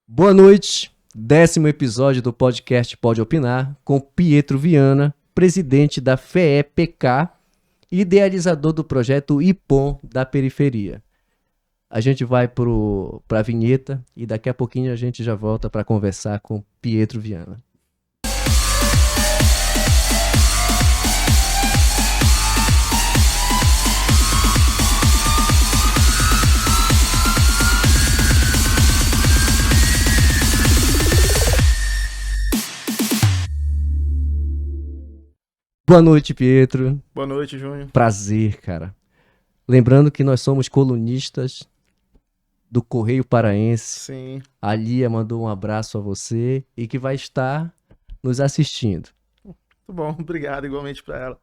Boa noite, 10º episódio do podcast Pode Opinar, com Pietro Viana, presidente da FEEPK e idealizador do projeto IPOM da Periferia. A gente vai para a vinheta e daqui a pouquinho a gente já volta para conversar com Pietro Viana. Boa noite, Pietro. Boa noite, Júnior. Prazer, cara. Lembrando que nós somos colunistas do Correio Paraense. Sim. A Lia mandou um abraço a você e que vai estar nos assistindo. Muito bom, obrigado igualmente para ela.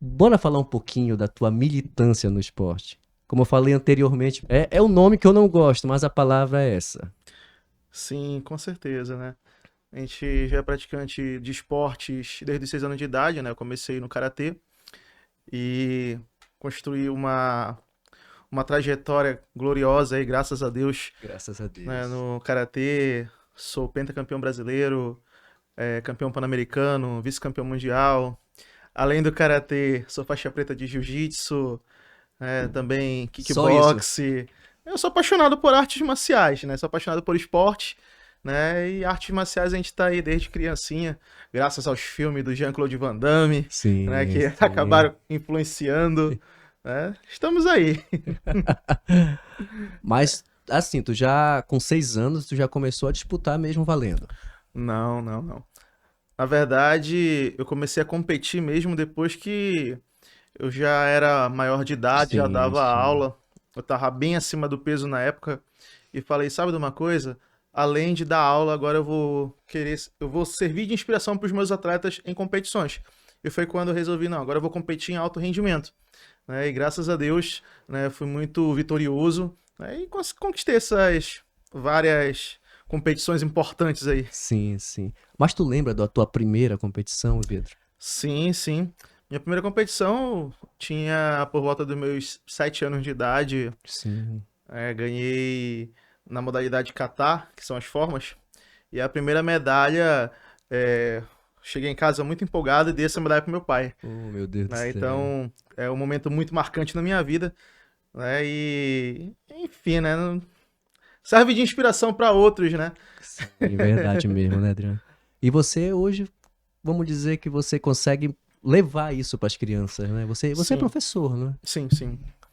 Bora falar um pouquinho da tua militância no esporte. Como eu falei anteriormente, é um nome que eu não gosto, mas a palavra é essa. Sim, com certeza, né? A gente já é praticante de esportes desde os 6 anos de idade, né? Eu comecei no karatê e construí uma trajetória gloriosa aí, graças a Deus. Graças a Deus. Né? No karatê, sou pentacampeão brasileiro, campeão pan-americano, vice-campeão mundial. Além do karatê, sou faixa preta de jiu-jitsu, também kickboxing. Eu sou apaixonado por artes marciais, né? Sou apaixonado por esporte. Né? E artes marciais a gente tá aí desde criancinha, graças aos filmes do Jean-Claude Van Damme, Sim, né? Que sim. acabaram influenciando, né? Estamos aí. Mas, assim, tu já, com 6 anos, tu já começou a disputar mesmo valendo. Não. Na verdade, eu comecei a competir mesmo depois que eu já era maior de idade, já dava aula. Eu tava bem acima do peso na época e falei, sabe de uma coisa? Além de dar aula, agora eu vou servir de inspiração para os meus atletas em competições. E foi quando eu resolvi, não, agora eu vou competir em alto rendimento. Né? E graças a Deus, né, fui muito vitorioso, né, e conquistei essas várias competições importantes aí. Sim. Mas tu lembra da tua primeira competição, Pedro? Sim. Minha primeira competição tinha por volta dos meus 7 anos de idade. Sim. Ganhei na modalidade kata, que são as formas, e a primeira medalha, cheguei em casa muito empolgado e dei essa medalha pro meu pai. Oh, meu Deus do céu. Então, é um momento muito marcante na minha vida, né? E, enfim, né? Serve de inspiração para outros, né? Sim, verdade mesmo, né, Adriano? E você hoje, vamos dizer que você consegue levar isso para as crianças, né? Você é professor, né? Sim.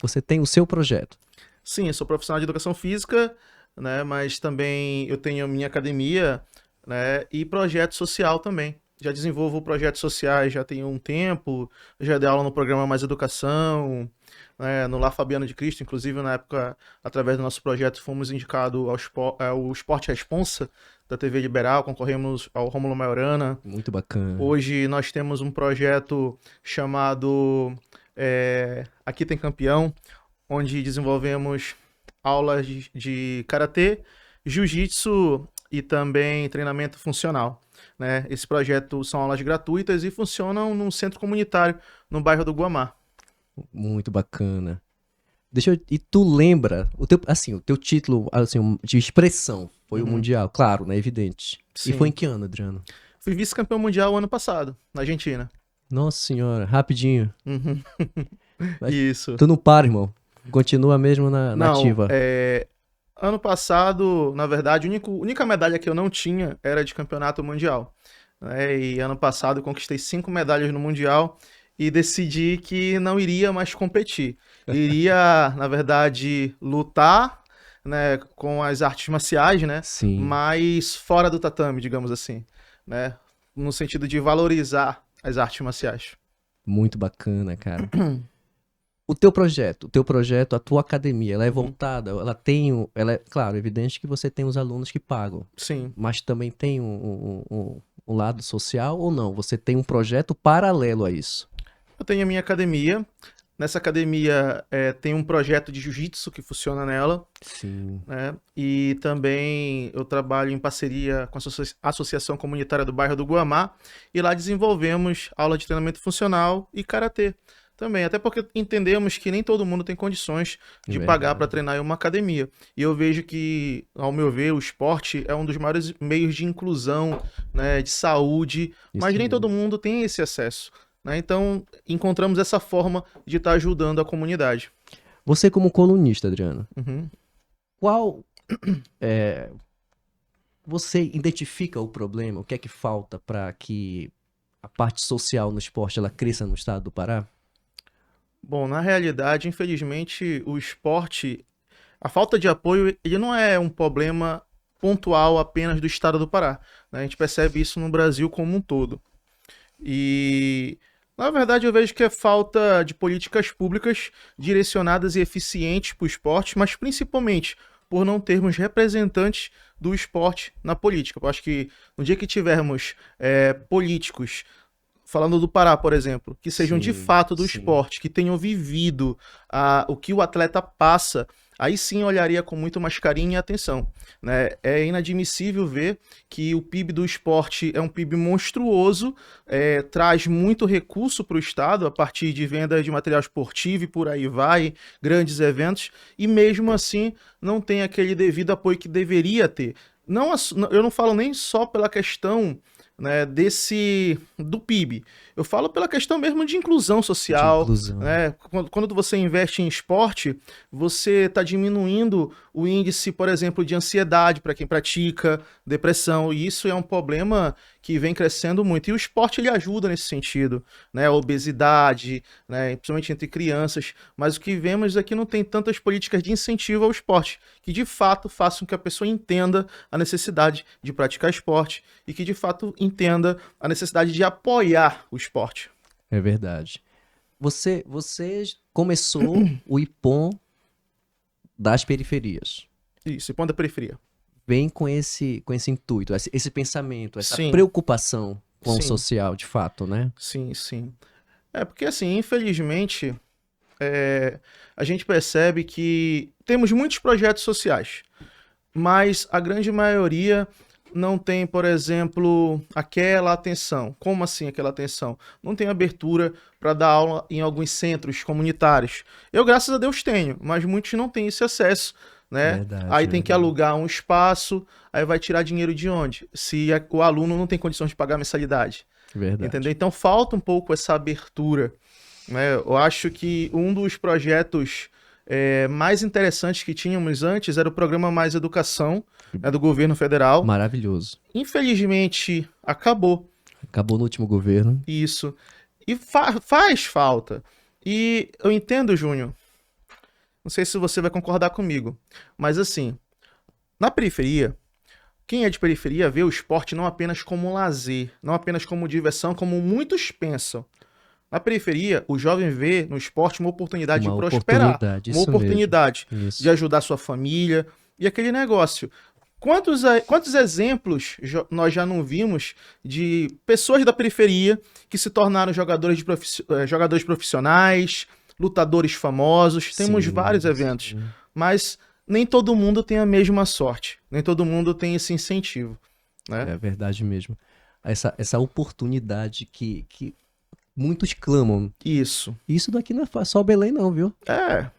Você tem o seu projeto. Sim, eu sou profissional de educação física, né? Mas também eu tenho a minha academia, né? E projeto social também. Já desenvolvo projetos sociais já tem um tempo, já dei aula no programa Mais Educação, né? No Lar Fabiano de Cristo, inclusive na época, através do nosso projeto, fomos indicados ao Esporte Responsa da TV Liberal, concorremos ao Rômulo Maiorana. Muito bacana. Hoje nós temos um projeto chamado Aqui Tem Campeão, onde desenvolvemos aulas de karatê, jiu-jitsu e também treinamento funcional. Né? Esse projeto são aulas gratuitas e funcionam num centro comunitário no bairro do Guamá. Muito bacana. E tu lembra, o teu título assim, de expressão foi o Mundial, claro, né? Evidente. Sim. E foi em que ano, Adriano? Fui vice-campeão mundial ano passado, na Argentina. Nossa senhora, rapidinho. Isso. Tu não para, irmão. Continua mesmo na ativa. Ano passado, na verdade, a única medalha que eu não tinha era de campeonato mundial. E ano passado eu conquistei 5 medalhas no Mundial e decidi que não iria mais competir. Iria, na verdade, lutar, né, com as artes marciais, né? Sim. Mas fora do tatame, digamos assim. Né? No sentido de valorizar as artes marciais. Muito bacana, cara. O teu projeto, a tua academia, ela é voltada, ela é, claro, evidente que você tem os alunos que pagam. Sim. Mas também tem um lado social ou não? Você tem um projeto paralelo a isso? Eu tenho a minha academia. Nessa academia tem um projeto de jiu-jitsu que funciona nela. Sim. Né? E também eu trabalho em parceria com a Associação Comunitária do Bairro do Guamá. E lá desenvolvemos aula de treinamento funcional e karatê. Também, até porque entendemos que nem todo mundo tem condições de pagar para treinar em uma academia. E eu vejo que, ao meu ver, o esporte é um dos maiores meios de inclusão, né, de saúde, mas nem todo mundo tem esse acesso, né? Então, encontramos essa forma de estar ajudando a comunidade. Você como colunista, Adriano, qual você identifica o problema? O que é que falta para que a parte social no esporte ela cresça no estado do Pará? Bom, na realidade, infelizmente, o esporte, a falta de apoio, ele não é um problema pontual apenas do estado do Pará, né? A gente percebe isso no Brasil como um todo. E, na verdade, eu vejo que é falta de políticas públicas direcionadas e eficientes para o esporte, mas principalmente por não termos representantes do esporte na política. Eu acho que no dia que tivermos políticos, falando do Pará, por exemplo, que sejam de fato do esporte, que tenham vivido o que o atleta passa, aí sim olharia com muito mais carinho e atenção, né? É inadmissível ver que o PIB do esporte é um PIB monstruoso, traz muito recurso para o estado a partir de venda de material esportivo e por aí vai, grandes eventos, e mesmo assim não tem aquele devido apoio que deveria ter. Não, eu não falo nem só pela questão, né, do PIB. Eu falo pela questão mesmo de inclusão social. Né? Quando você investe em esporte, você está diminuindo o índice, por exemplo, de ansiedade para quem pratica, depressão, e isso é um problema que vem crescendo muito. E o esporte ele ajuda nesse sentido, né? A obesidade, né? Principalmente entre crianças, mas o que vemos é que não tem tantas políticas de incentivo ao esporte, que de fato façam que a pessoa entenda a necessidade de praticar esporte e que de fato entenda a necessidade de apoiar o esporte. É verdade. Você começou o IPOM das periferias. Isso, IPOM da periferia. Vem com esse intuito, esse pensamento, essa preocupação com o social, de fato, né? Sim, sim. Porque assim, infelizmente, a gente percebe que temos muitos projetos sociais, mas a grande maioria não tem, por exemplo, aquela atenção. Como assim aquela atenção? Não tem abertura para dar aula em alguns centros comunitários. Eu, graças a Deus, tenho, mas muitos não têm esse acesso, né? Aí tem que alugar um espaço, aí vai tirar dinheiro de onde? Se o aluno não tem condições de pagar a mensalidade. Verdade. Entendeu? Então falta um pouco essa abertura, né? Eu acho que um dos projetos mais interessantes que tínhamos antes era o programa Mais Educação, né, do governo federal. Maravilhoso. Infelizmente, acabou. Acabou no último governo. Isso. E faz falta. E eu entendo, Júnior, não sei se você vai concordar comigo, mas assim, na periferia, quem é de periferia vê o esporte não apenas como lazer, não apenas como diversão, como muitos pensam. Na periferia, o jovem vê no esporte uma oportunidade de prosperar, uma oportunidade de ajudar sua família e aquele negócio. Quantos exemplos nós já não vimos de pessoas da periferia que se tornaram jogadores profissionais, lutadores famosos? Temos vários eventos, mas nem todo mundo tem a mesma sorte, nem todo mundo tem esse incentivo, né? É verdade mesmo. Essa oportunidade que muitos clamam. Isso daqui não é só Belém não, viu?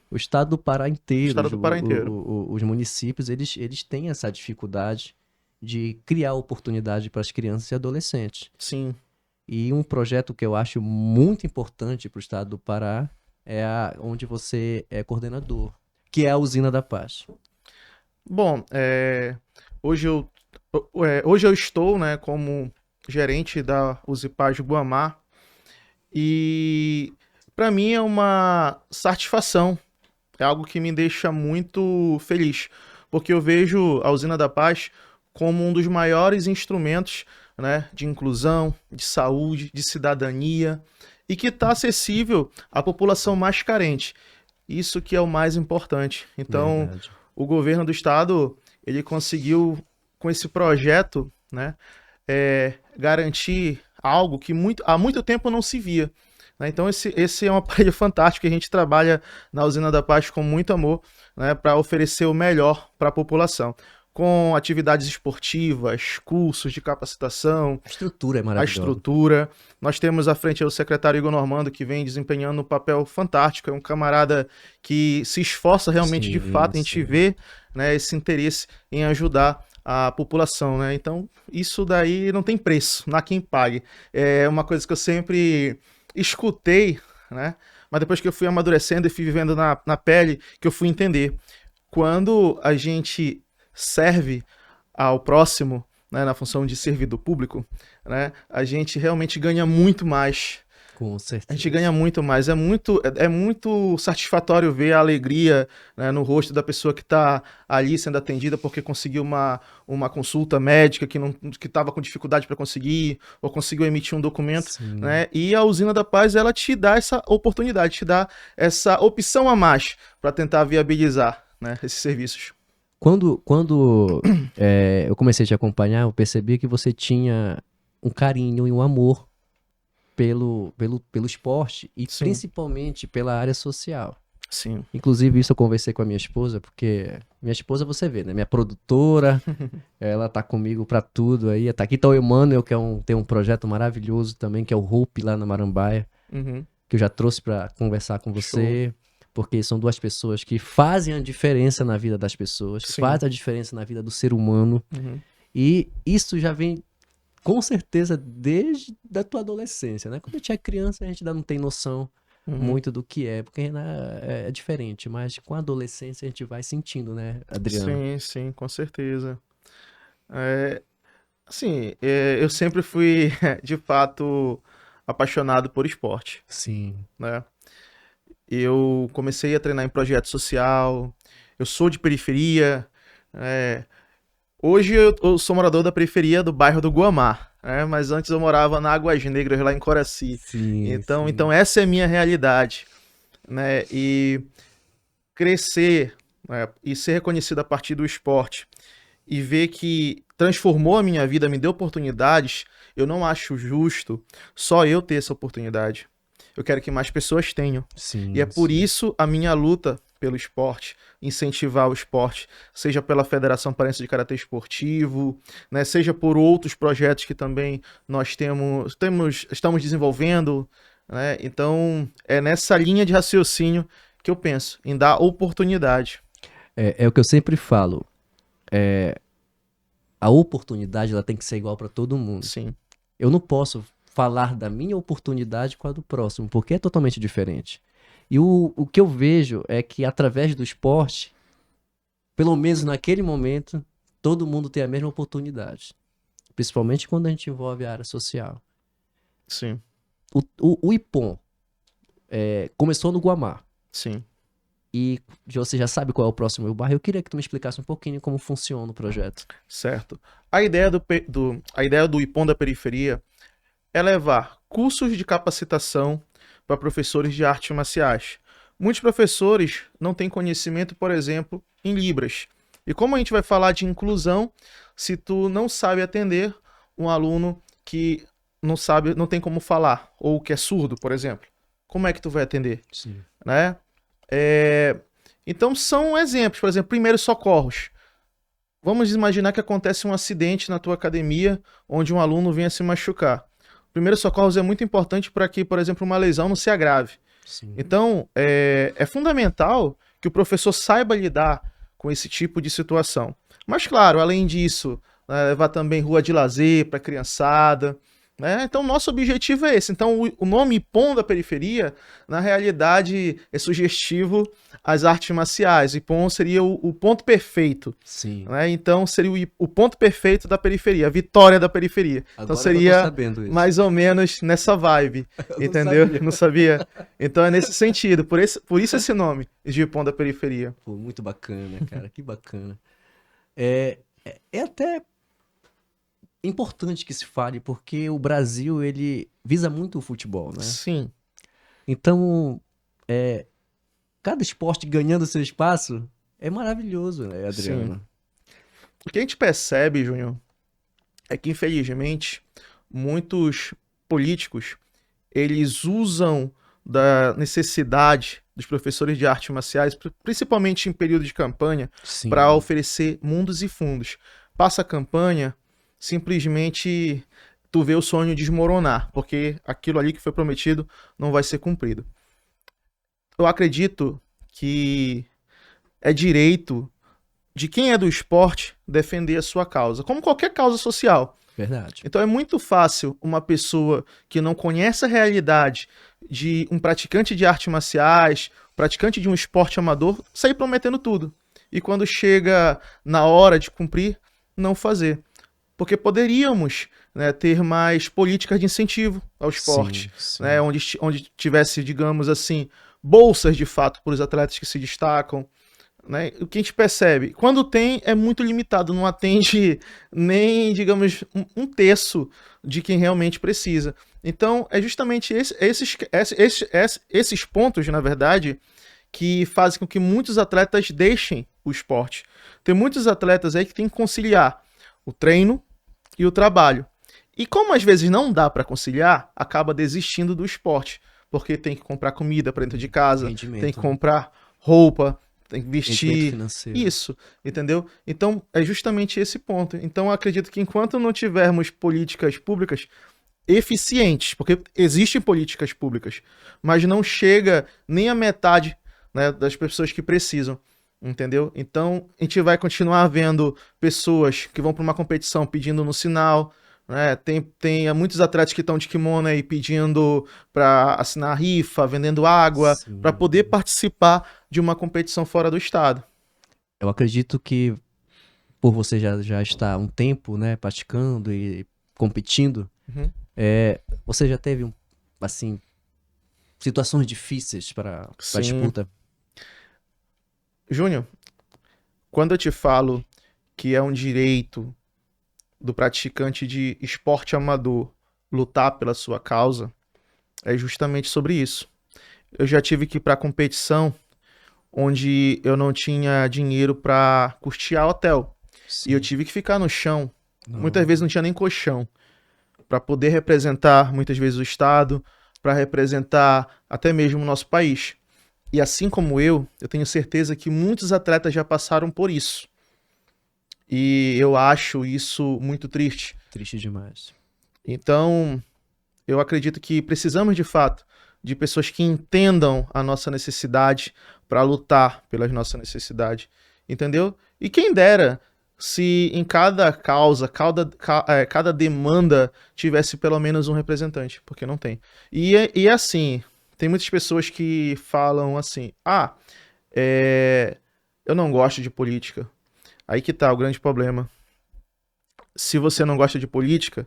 O estado do Pará inteiro, os municípios, eles têm essa dificuldade de criar oportunidade para as crianças e adolescentes. Sim. E um projeto que eu acho muito importante para o estado do Pará é onde você é coordenador, que é a Usina da Paz. Bom, hoje eu estou, né, como gerente da Usipaz Guamá, e para mim é uma satisfação, é algo que me deixa muito feliz, porque eu vejo a Usina da Paz como um dos maiores instrumentos, né, de inclusão, de saúde, de cidadania, e que está acessível à população mais carente. Isso que é o mais importante. Então, o governo do estado, ele conseguiu, com esse projeto, né, garantir algo que há muito tempo não se via. Né? Então, esse é um aparelho fantástico que a gente trabalha na Usina da Paz com muito amor, né, para oferecer o melhor para a população. com atividades esportivas, cursos de capacitação. A estrutura é A maravilhosa. estrutura. Nós temos à frente o secretário Igor Normando, que vem desempenhando um papel fantástico. É um camarada que se esforça realmente, de fato. A gente vê, né, esse interesse em ajudar a população, né? Então, isso daí não tem preço, não há quem pague. É uma coisa que eu sempre escutei, né? Mas depois que eu fui amadurecendo e fui vivendo na pele, que eu fui entender. Quando a gente serve ao próximo, né, na função de servidor público, né, a gente realmente ganha muito mais. Com A certeza. gente ganha muito mais. É muito satisfatório ver a alegria, né, no rosto da pessoa que está ali sendo atendida porque conseguiu uma consulta médica que estava com dificuldade para conseguir, ou conseguiu emitir um documento. Né? E a Usina da Paz, ela te dá essa oportunidade, te dá essa opção a mais para tentar viabilizar, né, esses serviços. Quando eu comecei a te acompanhar, eu percebi que você tinha um carinho e um amor pelo esporte e Sim. principalmente pela área social. Sim. Inclusive, isso eu conversei com a minha esposa, porque minha esposa, você vê, né? Minha produtora, ela tá comigo pra tudo aí. Tá aqui tá o Emmanuel, que tem um projeto maravilhoso também, que é o Hope lá na Marambaia, Uhum. que eu já trouxe pra conversar com você. Porque são duas pessoas que fazem a diferença na vida das pessoas, que Sim. fazem a diferença na vida do ser humano. Uhum. E isso já vem, com certeza, desde a tua adolescência, né? Quando a gente é criança, a gente ainda não tem noção muito do que é, porque né, é diferente. Mas com a adolescência a gente vai sentindo, né, Adriano? Sim, sim, com certeza. Assim, eu sempre fui, de fato, apaixonado por esporte, Sim. né? Eu comecei a treinar em projeto social, eu sou de periferia, hoje eu sou morador da periferia do bairro do Guamá, né? Mas antes eu morava na Águas Negras, lá em Coraci. Sim, Então essa é a minha realidade, né? E crescer, né, e ser reconhecido a partir do esporte e ver que transformou a minha vida, me deu oportunidades, eu não acho justo só eu ter essa oportunidade. Eu quero que mais pessoas tenham. sim, E é por isso a minha luta pelo esporte, incentivar o esporte, seja pela Federação Paraense de Karatê Esportivo, né, seja por outros projetos que também nós estamos desenvolvendo, né? Então, é nessa linha de raciocínio que eu penso, em dar oportunidade. É o que eu sempre falo. A oportunidade ela tem que ser igual para todo mundo. Sim. Eu não posso falar da minha oportunidade com a do próximo, porque é totalmente diferente. E o que eu vejo é que através do esporte, pelo menos naquele momento, todo mundo tem a mesma oportunidade. Principalmente quando a gente envolve a área social. Sim. O IPOM começou no Guamá. Sim. E você já sabe qual é o próximo bairro. Eu queria que tu me explicasse um pouquinho como funciona o projeto. Certo. A ideia do IPOM da periferia é levar cursos de capacitação para professores de artes marciais. Muitos professores não têm conhecimento, por exemplo, em Libras. E como a gente vai falar de inclusão, se tu não sabe atender um aluno que não tem como falar, ou que é surdo, por exemplo, como é que tu vai atender? Sim. Né? Então são exemplos, por exemplo, primeiros socorros. Vamos imaginar que acontece um acidente na tua academia onde um aluno venha se machucar. Primeiros socorros é muito importante para que, por exemplo, uma lesão não se agrave. Sim. Então, é fundamental que o professor saiba lidar com esse tipo de situação. Mas, claro, além disso, levar também rua de lazer para a criançada. Né? Então, nosso objetivo é esse. Então, o nome IPOM da periferia, na realidade, é sugestivo às artes marciais. IPOM seria o ponto perfeito. Sim. Né? Então, seria o ponto perfeito da periferia, a vitória da periferia. Agora então, seria eu tô sabendo isso. mais ou menos nessa vibe. Entendeu? Não sabia? Então, é nesse sentido. Por isso esse nome, de IPOM da periferia. Pô, muito bacana, cara. Que bacana. É até importante que se fale, porque o Brasil, ele visa muito o futebol, né? Sim. Então, cada esporte ganhando seu espaço é maravilhoso, né, Adriano? Sim. O que a gente percebe, Júnior, é que, infelizmente, muitos políticos, eles usam da necessidade dos professores de artes marciais, principalmente em período de campanha, Sim. para oferecer mundos e fundos. Passa a campanha, simplesmente tu vê o sonho desmoronar, porque aquilo ali que foi prometido não vai ser cumprido. Eu acredito que é direito de quem é do esporte defender a sua causa, como qualquer causa social. Verdade. Então é muito fácil uma pessoa que não conhece a realidade de um praticante de artes marciais, praticante de um esporte amador, sair prometendo tudo. E quando chega na hora de cumprir, não fazer. Porque poderíamos, né, ter mais políticas de incentivo ao esporte, Sim. né, onde tivesse, digamos assim, bolsas de fato para os atletas que se destacam. Né? O que a gente percebe, quando tem, é muito limitado, não atende nem, digamos, um terço de quem realmente precisa. Então, é justamente esses pontos, na verdade, que fazem com que muitos atletas deixem o esporte. Tem muitos atletas aí que tem que conciliar o treino e o trabalho. E como às vezes não dá para conciliar, acaba desistindo do esporte, porque tem que comprar comida para dentro de casa, Rendimento, tem que comprar roupa, tem que rendimento vestir. financeiro. Isso, entendeu? Então, é justamente esse ponto. Então, eu acredito que enquanto não tivermos políticas públicas eficientes, porque existem políticas públicas, mas não chega nem a metade, né, das pessoas que precisam, entendeu? Então, a gente vai continuar vendo pessoas que vão para uma competição pedindo no sinal, né? Tem muitos atletas que estão de kimono aí pedindo para assinar rifa, vendendo água, Sim. para poder participar de uma competição fora do estado. Eu acredito que por você já estar um tempo, né, praticando e competindo, Uhum. você já teve, assim, situações difíceis para Sim. disputa? Júnior, quando eu te falo que é um direito do praticante de esporte amador lutar pela sua causa, é justamente sobre isso. Eu já tive que ir para competição onde eu não tinha dinheiro para custear hotel. Sim. E eu tive que ficar no chão. Não. Muitas vezes não tinha nem colchão para poder representar muitas vezes o estado, para representar até mesmo o nosso país. E assim como eu tenho certeza que muitos atletas já passaram por isso. E eu acho isso muito triste. Triste demais. Então, eu acredito que precisamos de fato de pessoas que entendam a nossa necessidade para lutar pelas nossas necessidades, entendeu? E quem dera se em cada causa, cada demanda tivesse pelo menos um representante, porque não tem. E assim, tem muitas pessoas que falam assim, eu não gosto de política. Aí que tá o grande problema. Se você não gosta de política,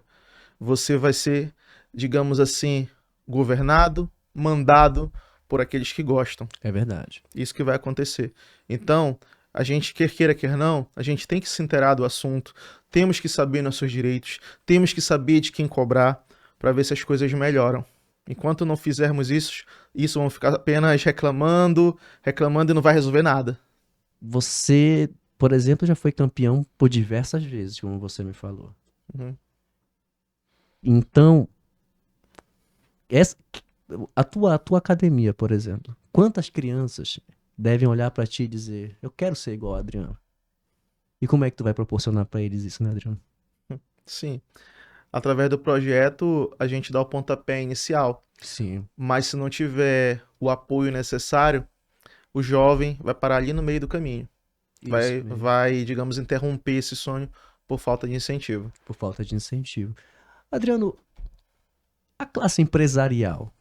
você vai ser, digamos assim, governado, mandado por aqueles que gostam. É verdade. Isso que vai acontecer. Então, a gente, quer queira, quer não, a gente tem que se inteirar do assunto, temos que saber nossos direitos, temos que saber de quem cobrar para ver se as coisas melhoram. Enquanto não fizermos isso vão ficar apenas reclamando e não vai resolver nada. Você, por exemplo, já foi campeão por diversas vezes, como você me falou. Uhum. Então, a tua academia, por exemplo, quantas crianças devem olhar pra ti e dizer, eu quero ser igual a Adriano? E como é que tu vai proporcionar pra eles isso, né, Adriano? Sim. Através do projeto, a gente dá o pontapé inicial. Sim. Mas se não tiver o apoio necessário, o jovem vai parar ali no meio do caminho. Isso mesmo. Vai, digamos, interromper esse sonho por falta de incentivo. Por falta de incentivo. Adriano, a classe empresarial,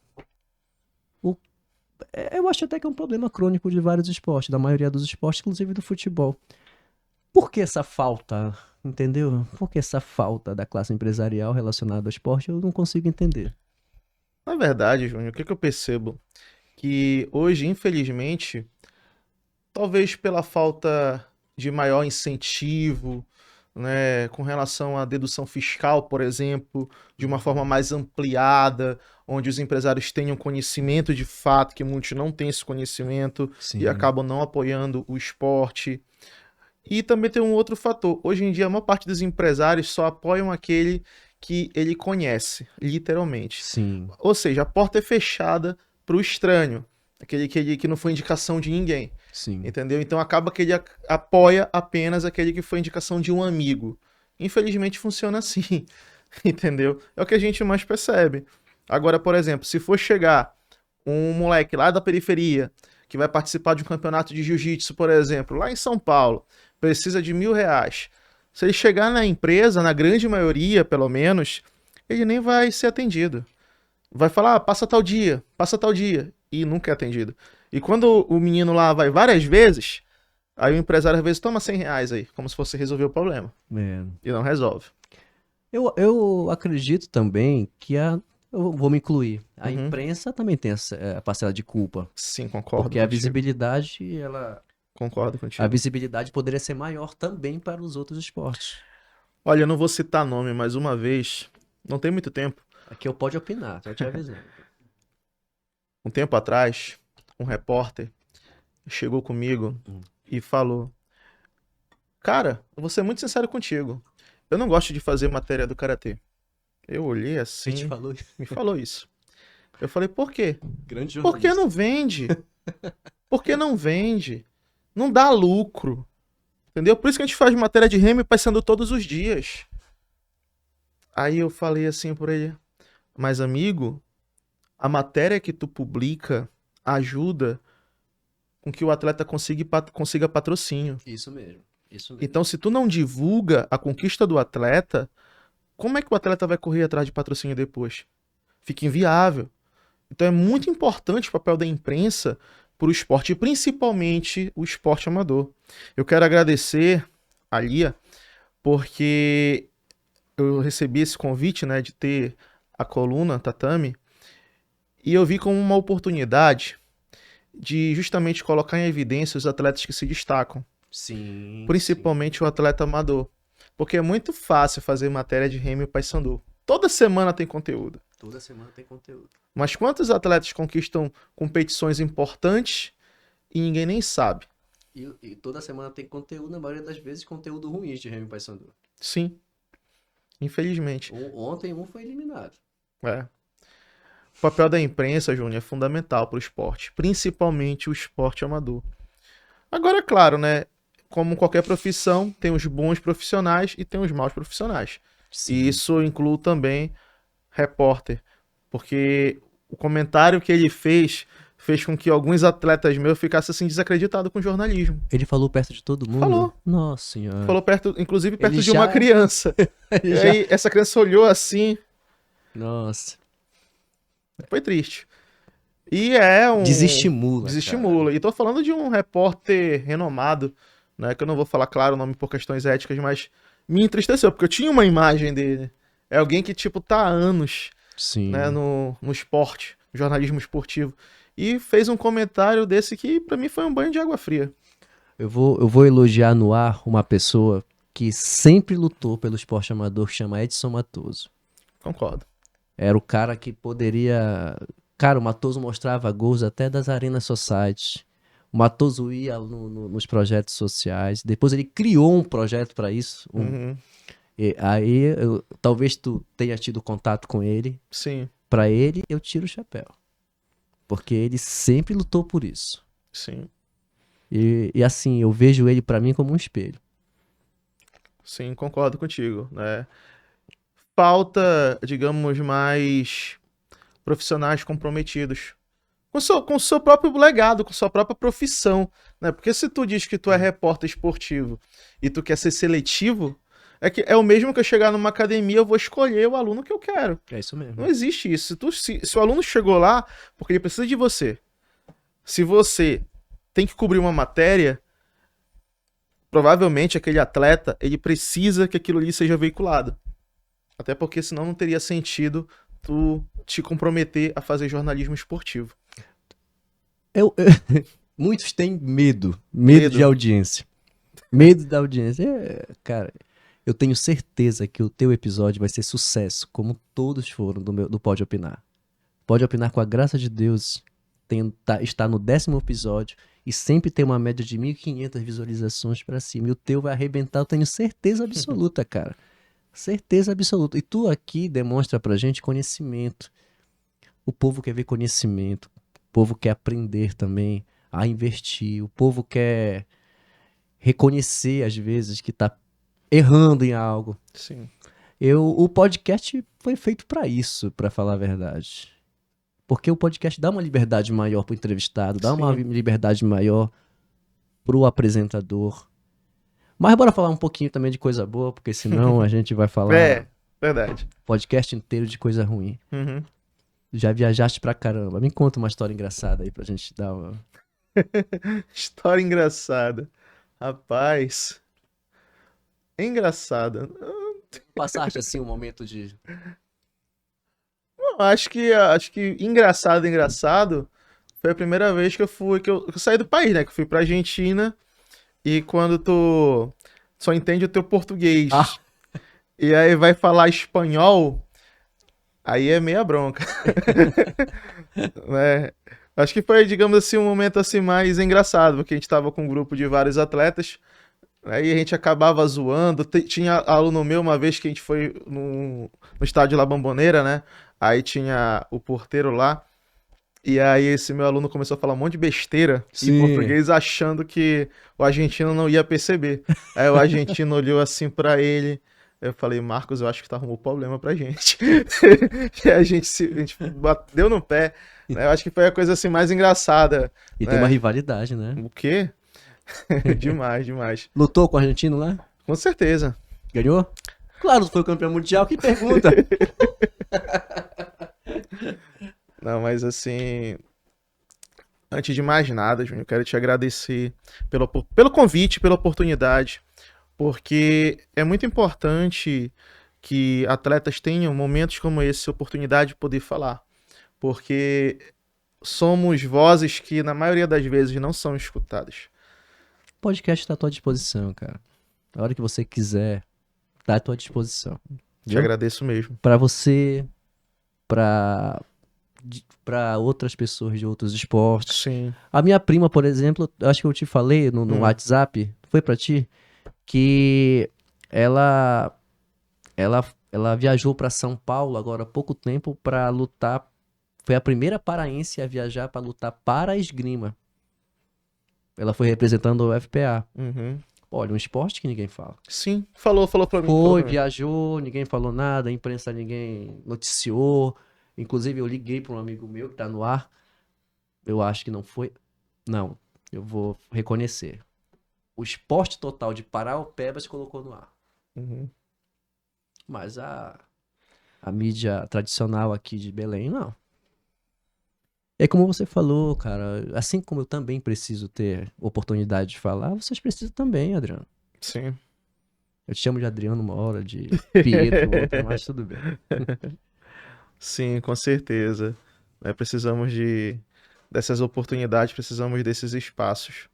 eu acho até que é um problema crônico de vários esportes, da maioria dos esportes, inclusive do futebol. Por que essa falta, entendeu? Por que essa falta da classe empresarial relacionada ao esporte? Eu não consigo entender. Na verdade, Júnior, o que eu percebo? Que hoje, infelizmente, talvez pela falta de maior incentivo, né, com relação à dedução fiscal, por exemplo, de uma forma mais ampliada, onde os empresários tenham conhecimento de fato, que muitos não têm esse conhecimento Sim. e acabam não apoiando o esporte. E também tem um outro fator. Hoje em dia, a maior parte dos empresários só apoiam aquele que ele conhece, literalmente. Sim. Ou seja, a porta é fechada para o estranho. Aquele que não foi indicação de ninguém. Sim. Entendeu? Então acaba que ele apoia apenas aquele que foi indicação de um amigo. Infelizmente funciona assim. Entendeu? É o que a gente mais percebe. Agora, por exemplo, se for chegar um moleque lá da periferia que vai participar de um campeonato de jiu-jitsu, por exemplo, lá em São Paulo, precisa de R$ 1.000. Se ele chegar na empresa, na grande maioria, pelo menos, ele nem vai ser atendido. Vai falar, passa tal dia, e nunca é atendido. E quando o menino lá vai várias vezes, aí o empresário às vezes toma R$ 100 aí, como se fosse resolver o problema. É. E não resolve. Eu acredito também que eu vou me incluir. A Uhum. imprensa também tem a parcela de culpa. Sim, concordo Porque a contigo. visibilidade, ela. Concordo contigo. A visibilidade poderia ser maior também para os outros esportes. Olha, eu não vou citar nome, mas uma vez, não tem muito tempo, Aqui eu pode opinar, tô te avisando. um tempo atrás, um repórter chegou comigo e falou: Cara, eu vou ser muito sincero contigo. Eu não gosto de fazer matéria do Karatê. Eu olhei A assim, gente falou me falou isso. Eu falei, por quê? grande Por que jornalista. não vende? Por que não vende? Não dá lucro. Entendeu? Por isso que a gente faz matéria de Remo e Paysandu todos os dias. Aí eu falei assim por ele, mas amigo, a matéria que tu publica ajuda com que o atleta consiga patrocínio. Isso mesmo. Isso mesmo. Então, se tu não divulga a conquista do atleta, como é que o atleta vai correr atrás de patrocínio depois? Fica inviável. Então é muito importante o papel da imprensa para o esporte, e principalmente o esporte amador. Eu quero agradecer a Lia, porque eu recebi esse convite, né, de ter a coluna Tatame, e eu vi como uma oportunidade de justamente colocar em evidência os atletas que se destacam, Sim. principalmente o atleta amador. Porque é muito fácil fazer matéria de Remo e Paysandu. Toda semana tem conteúdo. Toda semana tem conteúdo. Mas quantos atletas conquistam competições importantes e ninguém nem sabe? E toda semana tem conteúdo, na maioria das vezes, conteúdo ruim de Remo e Paysandu. Sim, infelizmente. Ontem um foi eliminado. É. O papel da imprensa, Júnior, é fundamental para o esporte, principalmente o esporte amador. Agora, é claro, né? Como qualquer profissão, tem os bons profissionais e tem os maus profissionais. Sim. E isso inclui também repórter, porque o comentário que ele fez com que alguns atletas meus ficassem assim desacreditados com o jornalismo. Ele falou perto de todo mundo? Falou. Nossa senhora. Falou perto, inclusive perto Ele de uma já- criança. E Já- aí essa criança olhou assim, Nossa. foi triste. E é um Desestimula. desestimula. E tô falando de um repórter renomado, né, que eu não vou falar claro o nome por questões éticas, mas me entristeceu, porque eu tinha uma imagem dele. É alguém que, tipo, tá há anos, Sim. né, no esporte, no jornalismo esportivo. E fez um comentário desse que, pra mim, foi um banho de água fria. Eu vou elogiar no ar uma pessoa que sempre lutou pelo esporte amador, que chama Edson Matoso. Concordo. Era o cara que poderia... Cara, o Matoso mostrava gols até das Arena Society. O Matoso ia nos projetos sociais. Depois ele criou um projeto para isso. Uhum. E aí, talvez tu tenha tido contato com ele. Sim, Para ele, eu tiro o chapéu. Porque ele sempre lutou por isso. sim, E assim, eu vejo ele para mim como um espelho. sim, concordo contigo, né? Falta, digamos, mais profissionais comprometidos com o seu próprio legado, com sua própria profissão, né? Porque se tu diz que tu é repórter esportivo e tu quer ser seletivo, é o mesmo que eu chegar numa academia, eu vou escolher o aluno que eu quero. É isso mesmo. Não existe isso. Se o aluno chegou lá, porque ele precisa de você. Se você tem que cobrir uma matéria, provavelmente aquele atleta, ele precisa que aquilo ali seja veiculado. Até porque senão não teria sentido tu te comprometer a fazer jornalismo esportivo. Muitos têm medo de audiência. Medo da audiência. Cara, eu tenho certeza que o teu episódio vai ser sucesso, como todos foram do Pode Opinar. Pode Opinar, com a graça de Deus, está no 10º episódio e sempre tem uma média de 1.500 visualizações pra cima. E o teu vai arrebentar, eu tenho certeza absoluta, cara. Certeza absoluta. E tu aqui demonstra pra gente conhecimento. O povo quer ver conhecimento. povo quer aprender também a investir. O povo quer reconhecer, às vezes, que tá errando em algo. Sim. O podcast foi feito para isso, para falar a verdade. Porque o podcast dá uma liberdade maior pro entrevistado, dá uma Sim. liberdade maior pro apresentador. Mas bora falar um pouquinho também de coisa boa, porque senão a gente vai falar Verdade. podcast inteiro de coisa ruim. Uhum. Já viajaste pra caramba. Me conta uma história engraçada aí pra gente dar uma... História engraçada. Rapaz, é engraçada. Passaste assim um momento de... Não, acho que engraçado foi a primeira vez que eu saí do país, né? Que eu fui pra Argentina e quando tu só entende o teu português Ah. e aí vai falar espanhol, aí é meia bronca. Né? Acho que foi, digamos assim, um momento assim mais engraçado, porque a gente tava com um grupo de vários atletas, aí a gente acabava zoando. Tinha aluno meu uma vez que a gente foi no estádio La Bombonera, né? Aí tinha o porteiro lá, e aí esse meu aluno começou a falar um monte de besteira em Sim. português, achando que o argentino não ia perceber. Aí o argentino olhou assim pra ele. Eu falei, Marcos, eu acho que tu arrumou problema pra gente. E a gente bateu no pé, né? Eu acho que foi a coisa assim mais engraçada, E tem né? uma rivalidade, né? O quê? Demais, demais. Lutou com o argentino lá? Com certeza. Ganhou? Claro, foi o campeão mundial, que pergunta. Não, mas assim, antes de mais nada, Júnior, eu quero te agradecer pelo convite, pela oportunidade, porque é muito importante que atletas tenham momentos como esse, oportunidade de poder falar, porque somos vozes que na maioria das vezes não são escutadas. O podcast tá à tua disposição, cara. A hora que você quiser, tá à tua disposição. Te Viu? agradeço mesmo. Pra você, pra outras pessoas de outros esportes. Sim. A minha prima, por exemplo, acho que eu te falei no WhatsApp, foi pra ti, que ela ela viajou pra São Paulo agora há pouco tempo pra lutar. Foi a primeira paraense a viajar pra lutar para a esgrima. Ela foi representando o FPA. Uhum. Olha, um esporte que ninguém fala. Sim, falou pra mim. Falou Foi, pra mim. viajou, ninguém falou nada, a imprensa ninguém noticiou. Inclusive, eu liguei para um amigo meu que tá no ar. Eu acho que não foi. Não, eu vou reconhecer. O Esporte Total de Paraupebas colocou no ar. Uhum. Mas a mídia tradicional aqui de Belém, não. É como você falou, cara. Assim como eu também preciso ter oportunidade de falar, vocês precisam também, Adriano. Sim. Eu te chamo de Adriano uma hora, de Pietro outra, mas tudo bem. Sim, com certeza. Né, precisamos dessas oportunidades, precisamos desses espaços.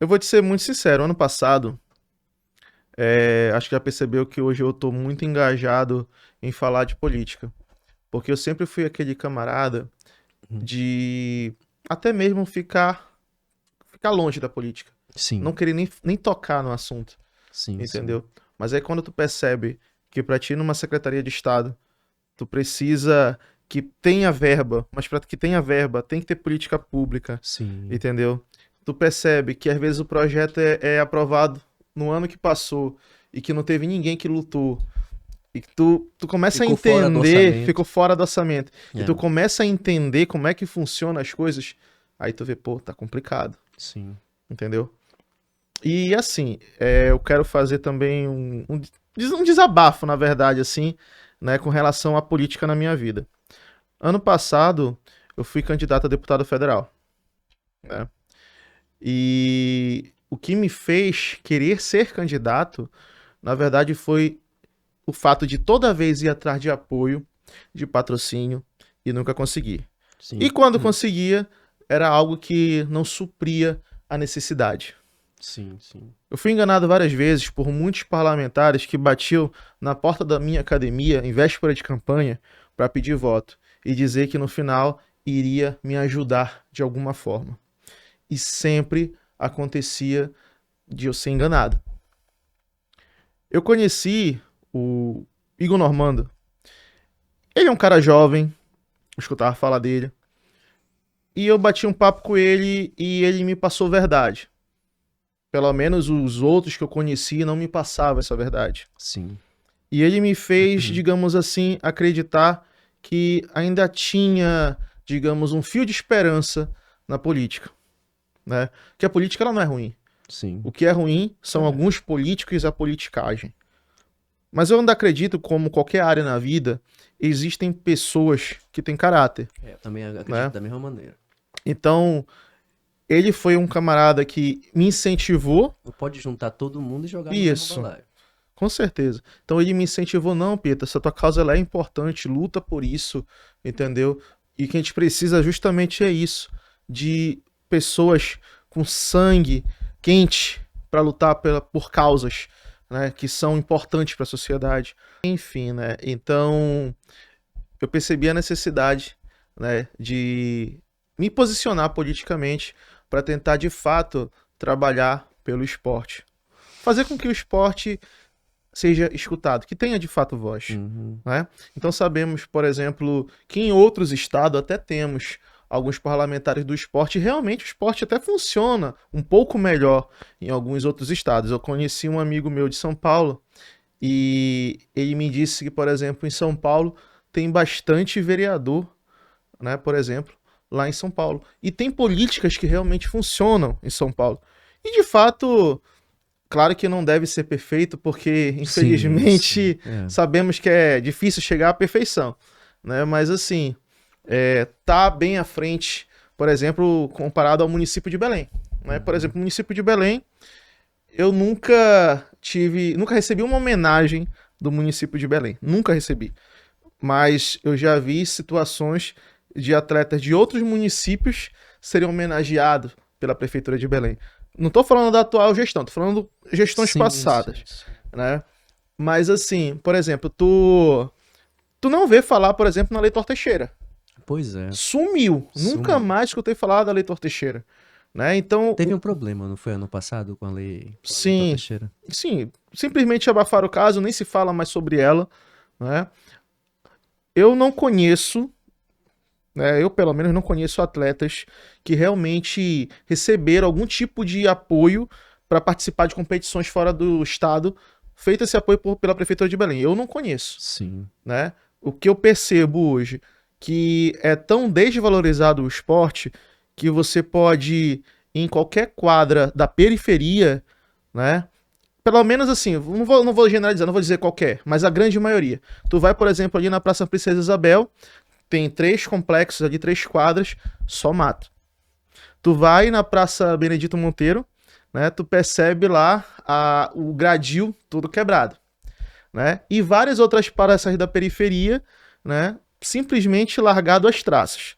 Eu vou te ser muito sincero, ano passado, acho que já percebeu que hoje eu estou muito engajado em falar de política. Porque eu sempre fui aquele camarada de até mesmo ficar longe da política. Sim. Não querer nem tocar no assunto. Sim, Entendeu? Mas aí quando tu percebe que pra ti numa Secretaria de Estado, tu precisa que tenha verba, mas pra que tenha verba tem que ter política pública, sim. entendeu? Tu percebe que às vezes o projeto é aprovado no ano que passou e que não teve ninguém que lutou. E que tu começa Ficou a fora do entender, orçamento. ficou fora do orçamento. É. E tu começa a entender como é que funcionam as coisas, aí tu vê, pô, tá complicado, Sim. entendeu? E assim, eu quero fazer também um desabafo, na verdade, assim, né, com relação à política na minha vida. Ano passado, eu fui candidato a deputado federal, né? E o que me fez querer ser candidato, na verdade, foi o fato de toda vez ir atrás de apoio, de patrocínio, e nunca conseguir. Sim. E quando conseguia, era algo que não supria a necessidade. Sim, sim. Eu fui enganado várias vezes por muitos parlamentares que batiam na porta da minha academia em véspera de campanha para pedir voto e dizer que no final iria me ajudar de alguma forma. E sempre acontecia de eu ser enganado. Eu conheci o Igor Normando. Ele é um cara jovem, eu escutava falar dele. E eu bati um papo com ele e ele me passou verdade. Pelo menos os outros que eu conheci não me passavam essa verdade. Sim. E ele me fez, digamos assim, acreditar que ainda tinha, digamos, um fio de esperança na política, né? Que a política ela não é ruim. Sim. O que é ruim são alguns políticos e a politicagem. Mas eu ainda acredito, como qualquer área na vida, existem pessoas que têm caráter. Também acredito né? da mesma maneira. Então, ele foi um camarada que me incentivou. Não pode juntar todo mundo e jogar no Isso. mesmo balaio. Com certeza. Então ele me incentivou, não, Pita, essa tua causa ela é importante, luta por isso, entendeu? E o que a gente precisa justamente é isso, de pessoas com sangue quente para lutar por causas, né, que são importantes para a sociedade. Enfim, né? Então eu percebi a necessidade, né, de me posicionar politicamente para tentar de fato trabalhar pelo esporte. Fazer com que o esporte seja escutado, que tenha de fato voz. Né? Então sabemos, por exemplo, que em outros estados até temos alguns parlamentares do esporte, e realmente o esporte até funciona um pouco melhor em alguns outros estados. Eu conheci um amigo meu de São Paulo e ele me disse que, por exemplo, em São Paulo tem bastante vereador, né, por exemplo, lá em São Paulo. E tem políticas que realmente funcionam em São Paulo. E de fato, claro que não deve ser perfeito, porque infelizmente sabemos que é difícil chegar à perfeição, né? Mas assim, tá bem à frente, por exemplo, comparado ao município de Belém, né? Por exemplo, o município de Belém, eu nunca recebi uma homenagem do município de Belém, nunca recebi. Mas eu já vi situações de atletas de outros municípios serem homenageados pela prefeitura de Belém. Não tô falando da atual gestão, tô falando de gestões passadas, né? Mas assim, por exemplo, tu não vê falar, por exemplo, na Leitor Teixeira. Pois é. Sumiu. Nunca mais escutei falar da Leitor Teixeira, né? Então teve um problema, não foi ano passado com a lei? Sim. Sim, simplesmente abafaram o caso, nem se fala mais sobre ela, né? Eu não conheço, né, eu pelo menos não conheço atletas que realmente receberam algum tipo de apoio para participar de competições fora do estado, feito esse apoio pela prefeitura de Belém. Eu não conheço. Sim. Né? O que eu percebo hoje, que é tão desvalorizado o esporte, que você pode ir em qualquer quadra da periferia, né? Pelo menos assim, não vou generalizar, não vou dizer qualquer, mas a grande maioria. Tu vai, por exemplo, ali na Praça Princesa Isabel, tem 3 complexos ali, 3 quadras, só mato. Tu vai na Praça Benedito Monteiro, né? Tu percebe lá o gradil todo quebrado, né? E várias outras praças da periferia, né? Simplesmente largado às traças,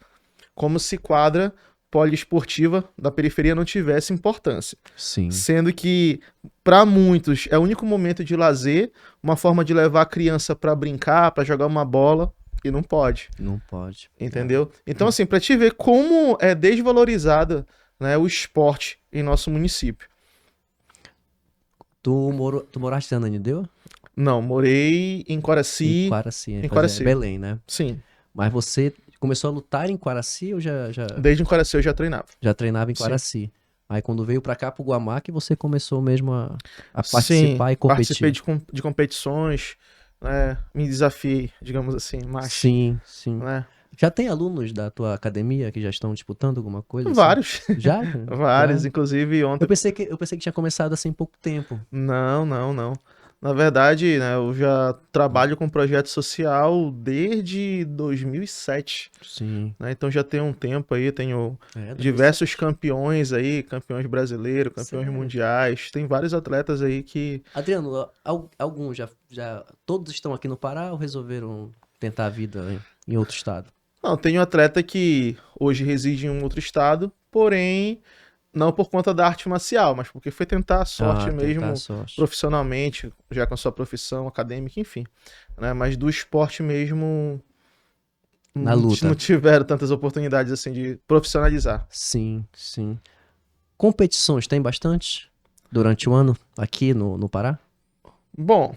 como se quadra poliesportiva da periferia não tivesse importância. Sim. Sendo que, para muitos, é o único momento de lazer, uma forma de levar a criança para brincar, para jogar uma bola, e não pode. Não pode. Entendeu? Então, assim, para te ver como é desvalorizada, né, o esporte em nosso município. Tu moraste em Ananindeua? Não, morei em Quaraci. Em Quaraci. Belém, né? Sim. Mas você começou a lutar em Quaraci ou já... Desde em Quaraci eu já treinava. Já treinava em Quaraci. Sim. Aí quando veio pra cá, pro Guamá, que você começou mesmo a participar e competir. Participei de competições, né? Me desafiei, digamos assim, mais. Sim. Né? Já tem alunos da tua academia que já estão disputando alguma coisa? Vários. Assim? Já? Vários, inclusive ontem. Eu pensei que tinha começado assim pouco tempo. Não. Na verdade, né, eu já trabalho com projeto social desde 2007. Sim. Né, então já tem um tempo aí, tenho diversos campeões aí, campeões brasileiros, campeões mundiais. Tem vários atletas aí que... Adriano, alguns já todos estão aqui no Pará ou resolveram tentar a vida em outro estado? Não, tem um atleta que hoje reside em um outro estado, porém... Não por conta da arte marcial, mas porque foi tentar a sorte mesmo, profissionalmente, já com a sua profissão acadêmica, enfim. Né? Mas do esporte mesmo, na luta. Não tiveram tantas oportunidades assim de profissionalizar. Sim. Competições tem bastante durante o ano aqui no Pará? Bom,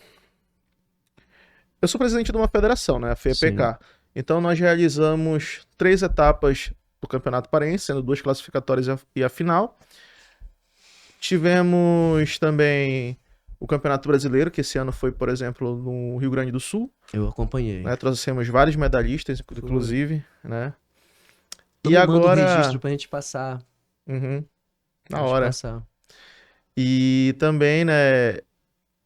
eu sou presidente de uma federação, né? A FEPK. Então nós realizamos 3 etapas do Campeonato Paraense, sendo 2 classificatórias e a final. Tivemos também o Campeonato Brasileiro, que esse ano foi, por exemplo, no Rio Grande do Sul. Eu acompanhei. Né? Trouxemos vários medalhistas, inclusive, né? Tu E me manda agora... o registro pra gente passar. Na hora. E também, né, a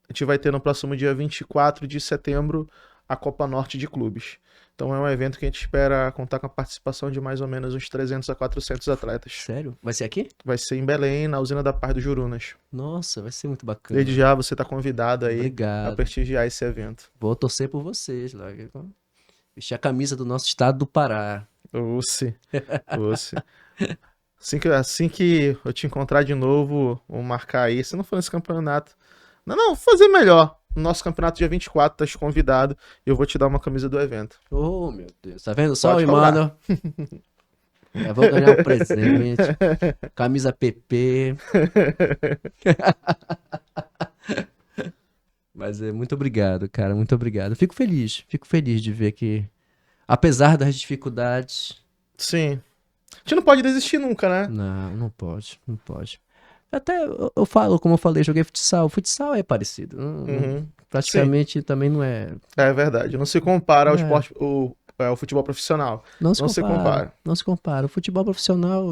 gente vai ter no próximo dia 24 de setembro a Copa Norte de Clubes. Então é um evento que a gente espera contar com a participação de mais ou menos uns 300 a 400 atletas. Sério? Vai ser aqui? Vai ser em Belém, na Usina da Paz do Jurunas. Nossa, vai ser muito bacana. Desde já você tá convidado aí Obrigado. a prestigiar esse evento. Vou torcer por vocês lá. Vestir a camisa do nosso estado do Pará. Osse. Assim que eu te encontrar de novo, vou marcar aí. Se não for nesse campeonato. Não, vou fazer melhor. No nosso campeonato dia 24, tá convidado. E eu vou te dar uma camisa do evento. Oh, meu Deus. Tá vendo só, mano? Eu vou ganhar um presente. Camisa PP. Mas muito obrigado, cara. Muito obrigado. Fico feliz de ver que, apesar das dificuldades... Sim. A gente não pode desistir nunca, né? Não pode. Até eu falo, como eu falei, joguei futsal. O futsal é parecido. Praticamente também não é... É verdade. Não se compara ao esporte, o futebol profissional. Não se compara. O futebol profissional,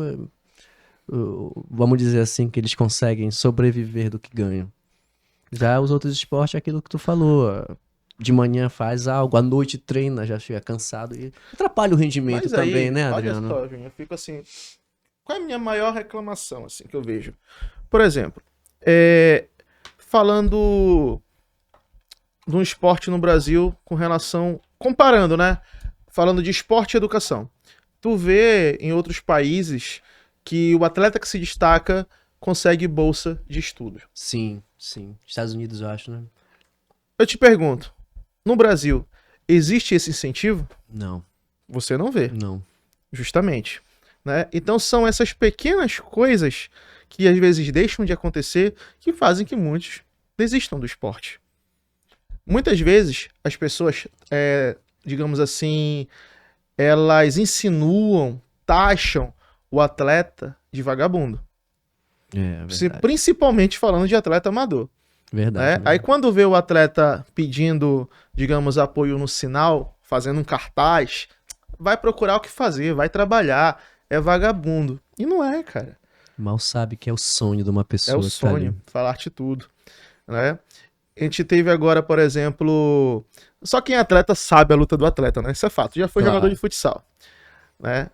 vamos dizer assim, que eles conseguem sobreviver do que ganham. Já os outros esportes é aquilo que tu falou. De manhã faz algo, à noite treina, já chega cansado e atrapalha o rendimento. Mas também, aí, né, Adriano? Olha só, Júnior, eu fico assim... Qual é a minha maior reclamação, assim, que eu vejo? Por exemplo, falando de um esporte no Brasil com relação... Comparando, né? Falando de esporte e educação. Tu vê em outros países que o atleta que se destaca consegue bolsa de estudo. Sim. Estados Unidos, eu acho, né? Eu te pergunto, no Brasil, existe esse incentivo? Não. Você não vê. Não. Justamente. Né? Então são essas pequenas coisas que às vezes deixam de acontecer que fazem que muitos desistam do esporte. Muitas vezes as pessoas, digamos assim, elas insinuam, taxam o atleta de vagabundo. Principalmente falando de atleta amador. Verdade. Aí quando vê o atleta pedindo, digamos, apoio no sinal, fazendo um cartaz, vai procurar o que fazer, vai trabalhar. É vagabundo. E não é, cara. Mal sabe que é o sonho de uma pessoa. É o sonho, falar-te tudo. Né? A gente teve agora, por exemplo... Só quem é atleta sabe a luta do atleta, né? Isso é fato. Já foi jogador de futsal. Né?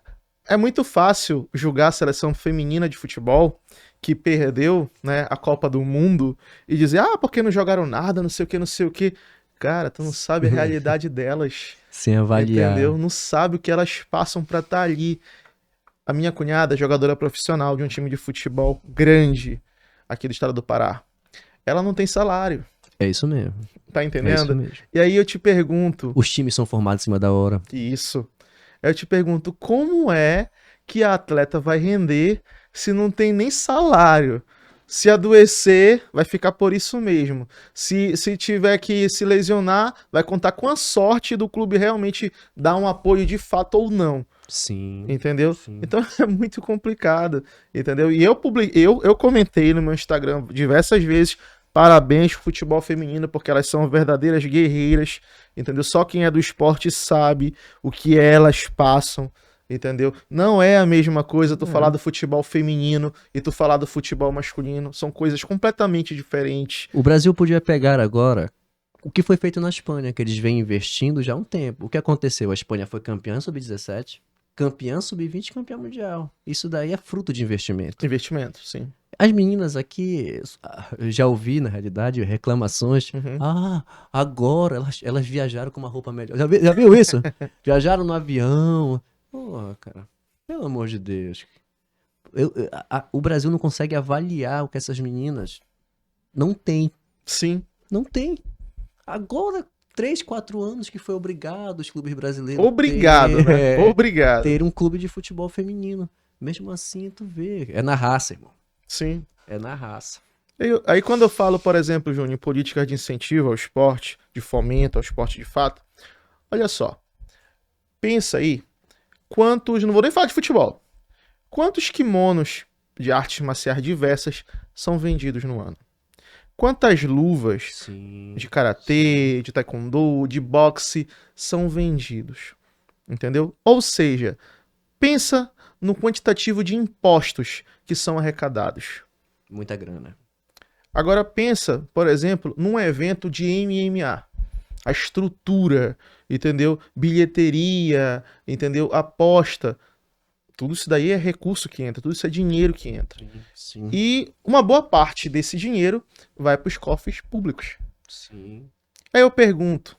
É muito fácil julgar a seleção feminina de futebol que perdeu, né, a Copa do Mundo e dizer, porque não jogaram nada, não sei o que. Cara, tu não sabe a realidade delas. Sem avaliar. Entendeu? Não sabe o que elas passam pra estar ali. A minha cunhada, jogadora profissional de um time de futebol grande aqui do estado do Pará, ela não tem salário. É isso mesmo. Tá entendendo? É isso mesmo. E aí eu te pergunto... Os times são formados em cima da hora. Isso. Eu te pergunto, como é que a atleta vai render se não tem nem salário? Se adoecer, vai ficar por isso mesmo. Se tiver que se lesionar, vai contar com a sorte do clube realmente dar um apoio de fato ou não. Sim. Entendeu? Sim. Então é muito complicado, entendeu? E eu comentei no meu Instagram diversas vezes, parabéns pro futebol feminino, porque elas são verdadeiras guerreiras, entendeu? Só quem é do esporte sabe o que elas passam, entendeu? Não é a mesma coisa tu falar do futebol feminino e tu falar do futebol masculino, são coisas completamente diferentes. O Brasil podia pegar agora o que foi feito na Espanha, que eles vêm investindo já há um tempo. O que aconteceu? A Espanha foi campeã sub-17, campeã sub-20 e campeã mundial. Isso daí é fruto de investimento. Investimento, sim. As meninas aqui, eu já ouvi, na realidade, reclamações. Agora elas viajaram com uma roupa melhor. Já viu isso? Viajaram no avião. Porra, cara. Pelo amor de Deus. O Brasil não consegue avaliar o que essas meninas não têm. Sim. Não tem. Agora, 3, 4 anos que foi obrigado os clubes brasileiros ter um clube de futebol feminino. Mesmo assim, tu vê. É na raça, irmão. Sim. É na raça. Aí quando eu falo, por exemplo, Júnior, em políticas de incentivo ao esporte, de fomento ao esporte de fato, olha só. Pensa aí, quantos, não vou nem falar de futebol, Quantos kimonos de artes marciais diversas são vendidos no ano? Quantas luvas Sim. de karatê, de taekwondo, de boxe são vendidos? Entendeu? Ou seja, pensa no quantitativo de impostos que são arrecadados. Muita grana. Agora pensa, por exemplo, num evento de MMA. A estrutura, entendeu? Bilheteria, entendeu? Aposta. Tudo isso daí é recurso que entra, tudo isso é dinheiro que entra. Sim. E uma boa parte desse dinheiro vai para os cofres públicos. Sim. Aí eu pergunto,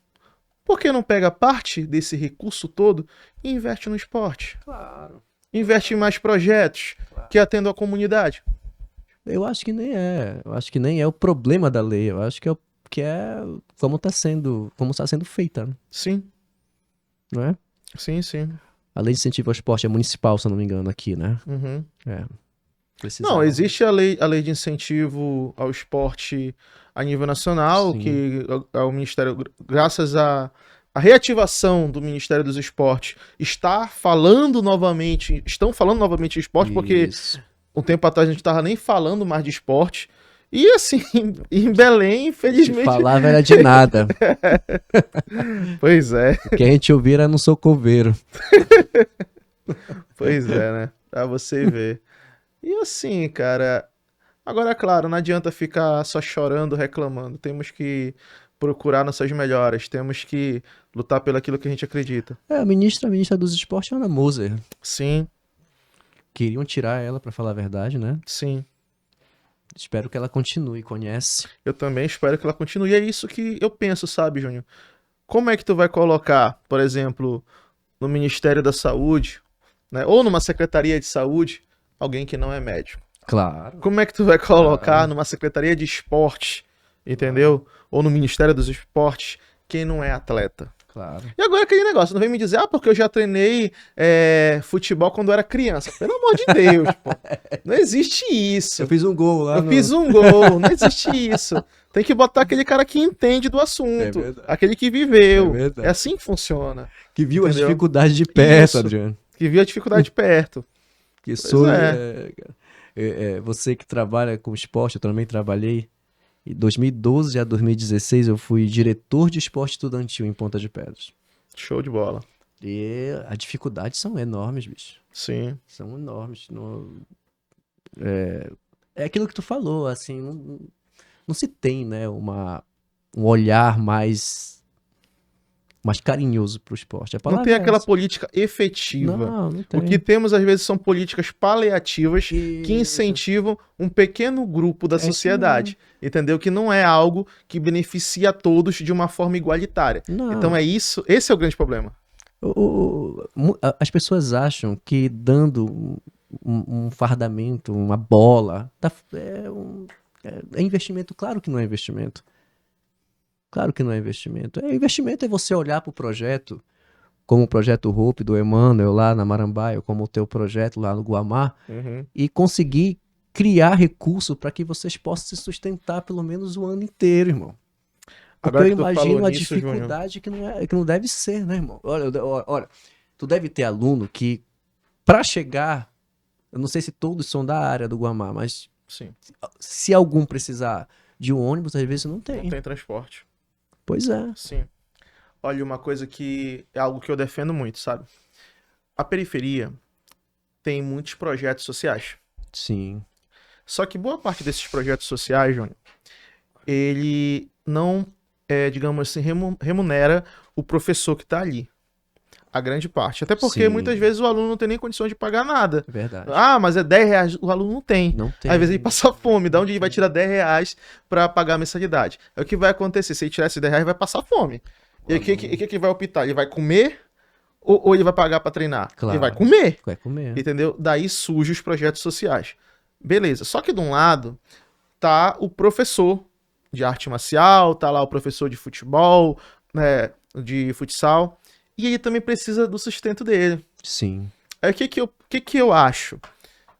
por que não pega parte desse recurso todo e investe no esporte? Claro. Investe em mais projetos que atendam a comunidade. Eu acho que nem é. Eu acho que nem é o problema da lei. Eu acho que é como está sendo feita, né? Sim, Não é? sim, sim. A lei de incentivo ao esporte é municipal, se eu não me engano, aqui, né? Uhum. É. Não, Precisava. existe a lei de incentivo ao esporte a nível nacional, Sim. que o Ministério, graças à reativação do Ministério dos Esportes, estão falando novamente de esporte, porque Isso. um tempo atrás a gente estava nem falando mais de esporte. E assim, em Belém, Se infelizmente. falava era de nada. Pois é, O que a gente ouvia era não sou coveiro. pois é, né? Pra você ver. E assim, cara. Agora, é claro, não adianta ficar só chorando, reclamando. Temos que procurar nossas melhoras. Temos que lutar pelo aquilo que a gente acredita. É, a ministra dos esportes é Ana Moser. Sim, Queriam tirar ela, pra falar a verdade, né? sim. Espero que ela continue, conhece. Eu também espero que ela continue. E é isso que eu penso, sabe, Júnior? Como é que tu vai colocar, por exemplo, no Ministério da Saúde, né, ou numa Secretaria de Saúde, alguém que não é médico? Claro. Como é que tu vai colocar numa Secretaria de Esportes, entendeu? Ou no Ministério dos Esportes, quem não é atleta? Claro. E agora aquele negócio, não vem me dizer, porque eu já treinei futebol quando eu era criança. Pelo amor de Deus, pô. Não existe isso. Eu fiz um gol lá. Eu fiz um gol, não existe isso. Tem que botar aquele cara que entende do assunto, verdade. aquele que viveu. É verdade. É assim que funciona. Que viu as Entendeu? dificuldades de perto, Isso. Adriano. Que viu a dificuldade de perto. Que sou. é. Você que trabalha com esporte, eu também trabalhei. Em 2012 a 2016 eu fui diretor de esporte estudantil em Ponta de Pedras. Show de bola. E as dificuldades são enormes, bicho. Sim. São enormes. É aquilo que tu falou, assim, não se tem, né, um olhar mais carinhoso pro esporte. A Não palavra tem é aquela essa. política efetiva. Não tem. O que temos às vezes são políticas paliativas que Isso. incentivam um pequeno grupo da isso sociedade, entendeu? Que não é algo que beneficia a todos de uma forma igualitária. Não. Então é isso, esse é o grande problema. As pessoas acham que dando um fardamento, uma bola, é investimento. Claro que não é investimento. Claro que não é investimento. Investimento é você olhar para o projeto, como o projeto Hope do Emmanuel lá na Marambaia, como o teu projeto lá no Guamá, e conseguir criar recurso para que vocês possam se sustentar pelo menos o ano inteiro, irmão. Porque Agora eu que tu imagino falou a nisso, dificuldade que não deve ser, né, irmão? Olha, tu deve ter aluno que, para chegar, eu não sei se todos são da área do Guamá, mas Sim, se algum precisar de um ônibus, às vezes não tem. não tem transporte. Pois é. Sim. Olha, uma coisa que é algo que eu defendo muito, sabe? A periferia tem muitos projetos sociais. Sim. Só que boa parte desses projetos sociais, Júnior, ele não, digamos assim, remunera o professor que está ali. A grande parte. Até porque Sim. muitas vezes o aluno não tem nem condições de pagar nada. É verdade. Ah, mas é 10 reais. O aluno não tem. Não tem. Às vezes ele passa fome. Da onde ele vai tirar 10 reais para pagar a mensalidade? É o que vai acontecer. Se ele tirar esses 10 reais, ele vai passar fome. E o que vai optar? Ele vai comer ou ele vai pagar para treinar? Claro. Ele vai comer. Vai comer. Entendeu? Daí surgem os projetos sociais. Beleza. Só que de um lado tá o professor de arte marcial, tá lá o professor de futebol, né, de futsal, e ele também precisa do sustento dele. Sim. Aí o que eu acho?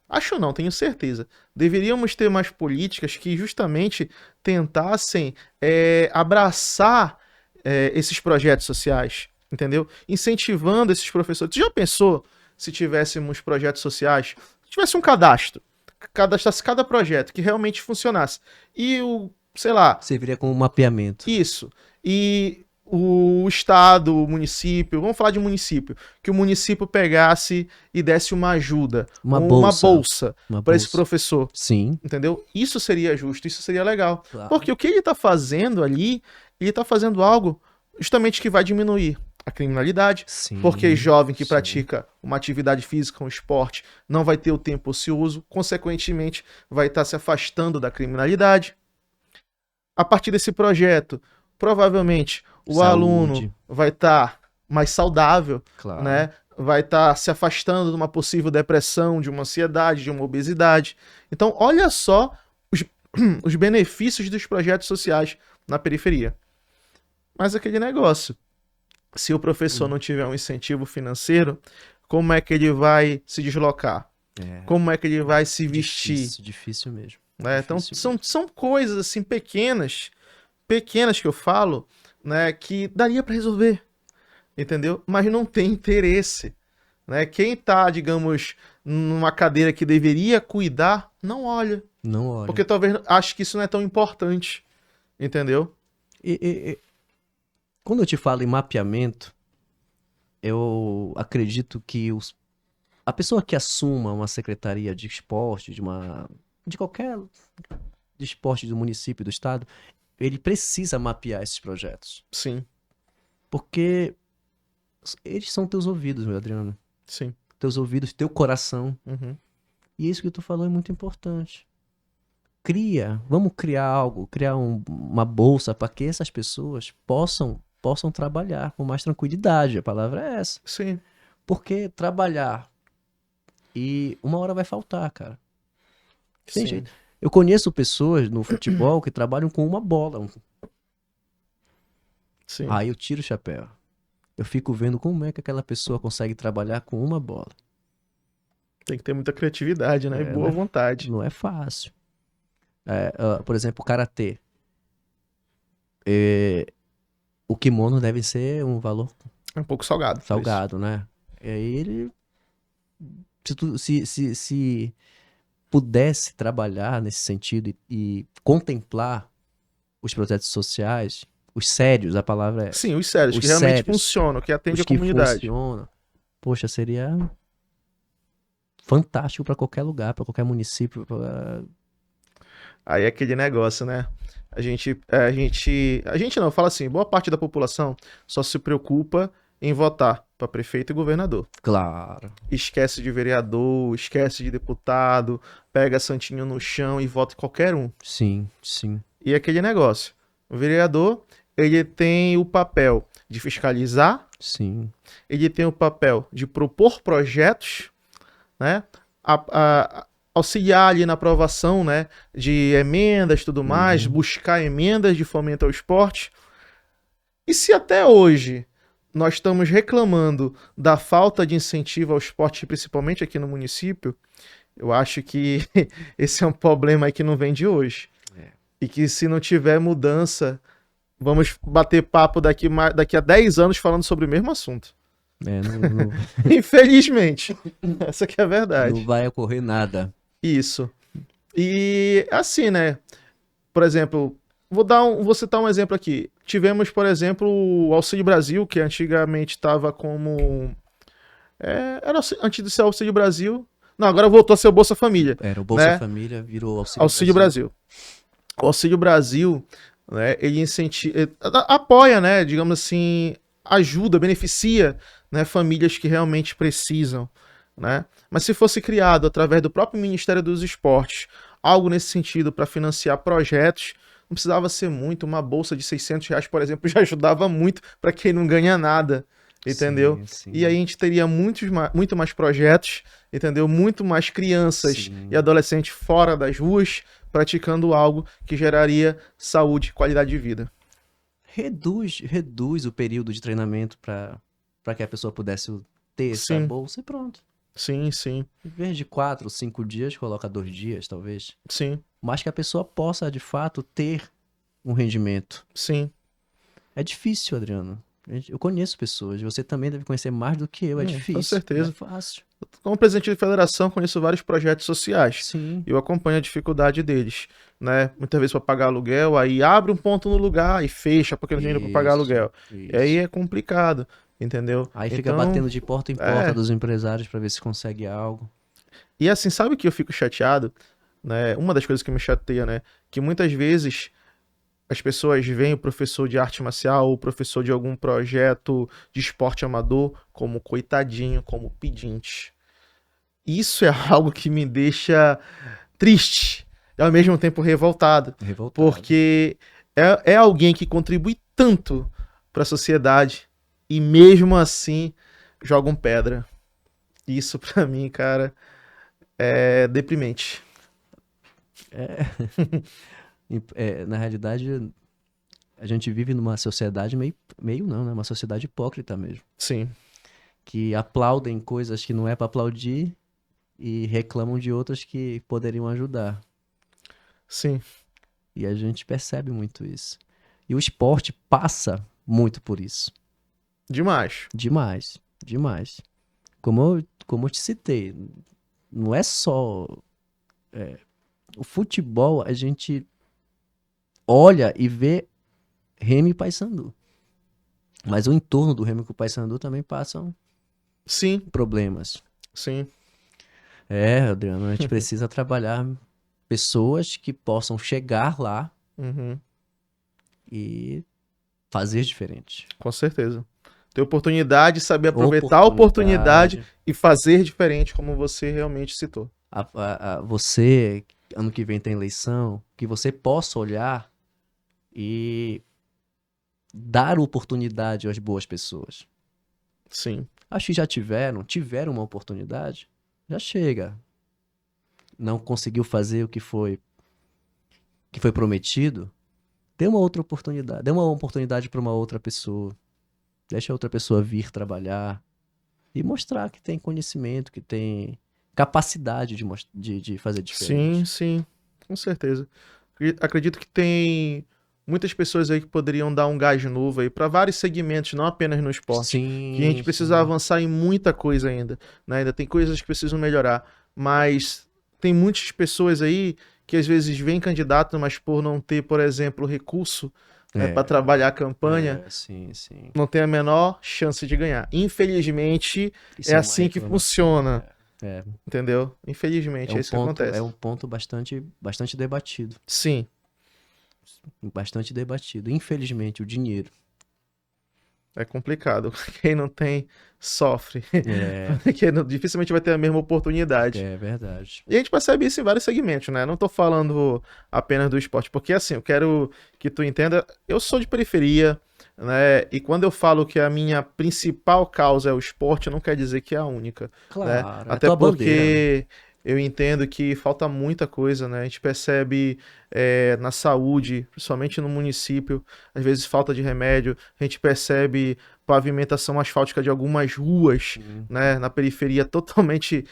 Acho não, tenho certeza. Deveríamos ter mais políticas que justamente tentassem abraçar esses projetos sociais, entendeu? Incentivando esses professores. Tu já pensou se tivéssemos projetos sociais, tivesse um cadastro, cadastrasse cada projeto que realmente funcionasse. E sei lá. Serviria como um mapeamento. Isso. E o estado, o município, vamos falar de município, que o município pegasse e desse uma ajuda, uma bolsa para esse professor. Sim. Entendeu? Isso seria justo, isso seria legal. Claro. Porque o que ele está fazendo ali, ele está fazendo algo justamente que vai diminuir a criminalidade, sim, porque jovem que pratica uma atividade física, um esporte, não vai ter o tempo ocioso, consequentemente vai estar se afastando da criminalidade. A partir desse projeto, provavelmente o aluno vai estar mais saudável, claro, né? Vai estar se afastando de uma possível depressão, de uma ansiedade, de uma obesidade. Então, olha só os benefícios dos projetos sociais na periferia. Mas aquele negócio, se o professor não tiver um incentivo financeiro, como é que ele vai se deslocar? Como é que ele vai se vestir? Difícil mesmo. Né? Então, são coisas assim pequenas que eu falo, né, que daria para resolver, entendeu? Mas não tem interesse, né? Quem tá, digamos, numa cadeira que deveria cuidar, não olha. Não olha. Porque talvez ache que isso não é tão importante, entendeu? Quando eu te falo em mapeamento, eu acredito que a pessoa que assuma uma secretaria de esporte, de qualquer de esporte do município, do estado, ele precisa mapear esses projetos. Sim. Porque eles são teus ouvidos, meu Adriano. Sim. Teus ouvidos, teu coração. Uhum. E isso que tu falou é muito importante. Vamos criar algo, criar uma bolsa para que essas pessoas possam trabalhar com mais tranquilidade. A palavra é essa. Sim. Porque trabalhar e uma hora vai faltar, cara. Tem jeito. Eu conheço pessoas no futebol que trabalham com uma bola. Sim. Aí eu tiro o chapéu. Eu fico vendo como é que aquela pessoa consegue trabalhar com uma bola. Tem que ter muita criatividade, né? E boa vontade. Não é fácil. Por exemplo, o karatê. O kimono deve ser um valor... É um pouco salgado. Salgado, né? E aí ele... Se pudesse trabalhar nesse sentido e contemplar os projetos sociais, os sérios, a palavra é... Sim, os sérios, que realmente funcionam, que atendem a comunidade. Que funcionam. Poxa, seria fantástico para qualquer lugar, para qualquer município. Aí é aquele negócio, né? A gente não, fala assim, boa parte da população só se preocupa em votar para prefeito e governador. Claro. Esquece de vereador, esquece de deputado, pega santinho no chão e vota em qualquer um. Sim, sim. E aquele negócio, o vereador, ele tem o papel de fiscalizar, sim. Ele tem o papel de propor projetos, né? Auxiliar ali na aprovação, né, de emendas e tudo mais, buscar emendas de fomento ao esporte. E se até hoje nós estamos reclamando da falta de incentivo ao esporte, principalmente aqui no município, eu acho que esse é um problema aí que não vem de hoje. E que se não tiver mudança, vamos bater papo daqui a 10 anos falando sobre o mesmo assunto. Infelizmente. Essa que é a verdade. Não vai ocorrer nada. Isso. E assim, né? Por exemplo, vou citar um exemplo aqui. Tivemos, por exemplo, o Auxílio Brasil, que antigamente estava como... era antes de ser Auxílio Brasil. Não, agora voltou a ser o Bolsa Família. Era o Bolsa Família, virou Auxílio Brasil. O Auxílio Brasil, né, ele apoia, né, digamos assim, ajuda, beneficia, né, famílias que realmente precisam, né? Mas se fosse criado através do próprio Ministério dos Esportes, algo nesse sentido para financiar projetos, não precisava ser muito, uma bolsa de R$600, por exemplo, já ajudava muito para quem não ganha nada, entendeu? Sim. E aí a gente teria muito mais projetos, entendeu? Muito mais crianças e adolescentes fora das ruas, praticando algo que geraria saúde e qualidade de vida. Reduz o período de treinamento para que a pessoa pudesse ter essa bolsa e pronto. Sim, sim. Em vez de 4, 5 dias, coloca 2 dias, talvez. Sim. Mas que a pessoa possa, de fato, ter um rendimento. Sim. É difícil, Adriano. Eu conheço pessoas, você também deve conhecer mais do que eu, é difícil. Com certeza. Não é fácil. Como presidente de federação, conheço vários projetos sociais. Sim. Eu acompanho a dificuldade deles, né? Muitas vezes para pagar aluguel, aí abre um ponto no lugar e fecha porque não tem dinheiro para pagar aluguel. E aí é complicado, entendeu? Aí fica Então, batendo de porta em porta dos empresários para ver se consegue algo. E assim, sabe que eu fico chateado, né? Uma das coisas que me chateia, né? Que muitas vezes as pessoas veem o professor de arte marcial ou o professor de algum projeto de esporte amador como coitadinho, como pedinte. Isso é algo que me deixa triste e ao mesmo tempo revoltado. Porque é alguém que contribui tanto para a sociedade e mesmo assim jogam pedra. Isso pra mim, cara, é deprimente. Na realidade, a gente vive numa sociedade meio não, né? Uma sociedade hipócrita mesmo. Sim. Que aplaudem coisas que não é para aplaudir e reclamam de outras que poderiam ajudar. Sim. E a gente percebe muito isso. E o esporte passa muito por isso. Demais. Demais, demais. Como eu te citei, não é só... o futebol, a gente olha e vê Remo e Paysandu. Mas o entorno do Remo e o Paysandu também passam Sim. problemas. Sim. Adriano, a gente precisa trabalhar pessoas que possam chegar lá e fazer diferente. Com certeza. Ter oportunidade, saber aproveitar a oportunidade e fazer diferente, como você realmente citou. Você, ano que vem tem eleição, que você possa olhar e dar oportunidade às boas pessoas. Sim. Acho que já tiveram uma oportunidade, já chega. Não conseguiu fazer o que foi prometido, dê uma outra oportunidade. Dê uma oportunidade para uma outra pessoa. Deixa a outra pessoa vir trabalhar e mostrar que tem conhecimento, que tem capacidade de fazer diferente. Sim, sim, com certeza. Acredito que tem muitas pessoas aí que poderiam dar um gás novo aí para vários segmentos, não apenas no esporte. Sim, que a gente precisa avançar em muita coisa ainda, né? Ainda tem coisas que precisam melhorar, mas tem muitas pessoas aí que às vezes vêm candidato, mas por não ter, por exemplo, recurso, né, para trabalhar a campanha, não tem a menor chance de ganhar. Infelizmente, isso é assim que funciona. Entendeu? Infelizmente, é isso que acontece. É um ponto bastante debatido. Sim. Bastante debatido. Infelizmente, o dinheiro. É complicado. Quem não tem, sofre. Dificilmente vai ter a mesma oportunidade. É verdade. E a gente percebe isso em vários segmentos, né? Não tô falando apenas do esporte, porque assim, eu quero que tu entenda, eu sou de periferia, né? E quando eu falo que a minha principal causa é o esporte, não quer dizer que é a única. Claro, né? Até porque bandeira, né? Eu entendo que falta muita coisa, né? A gente percebe na saúde, principalmente no município, às vezes falta de remédio, a gente percebe pavimentação asfáltica de algumas ruas, né? Na periferia totalmente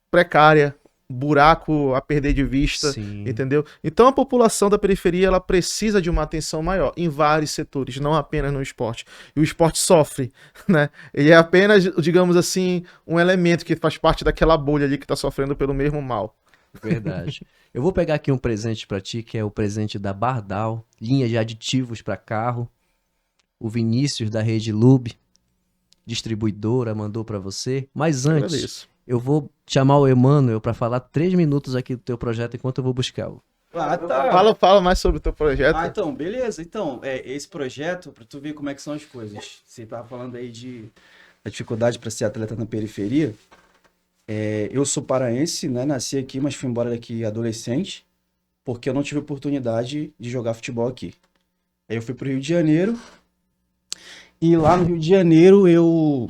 precária, buraco a perder de vista, entendeu? Então a população da periferia ela precisa de uma atenção maior em vários setores, não apenas no esporte. E o esporte sofre, né? Ele é apenas, digamos assim, um elemento que faz parte daquela bolha ali que está sofrendo pelo mesmo mal. Verdade. Eu vou pegar aqui um presente para ti, que é o presente da Bardal, linha de aditivos para carro. O Vinícius da Rede Lube, distribuidora, mandou para você. Mas antes, eu vou chamar o Emanuel para falar 3 minutos aqui do teu projeto enquanto eu vou buscar. Tá. Fala mais sobre o teu projeto. Então, beleza. Então, esse projeto, para tu ver como é que são as coisas. Você tava falando aí da dificuldade para ser atleta na periferia. Eu sou paraense, né? Nasci aqui, mas fui embora daqui adolescente, porque eu não tive oportunidade de jogar futebol aqui. Aí eu fui pro Rio de Janeiro, e lá no Rio de Janeiro eu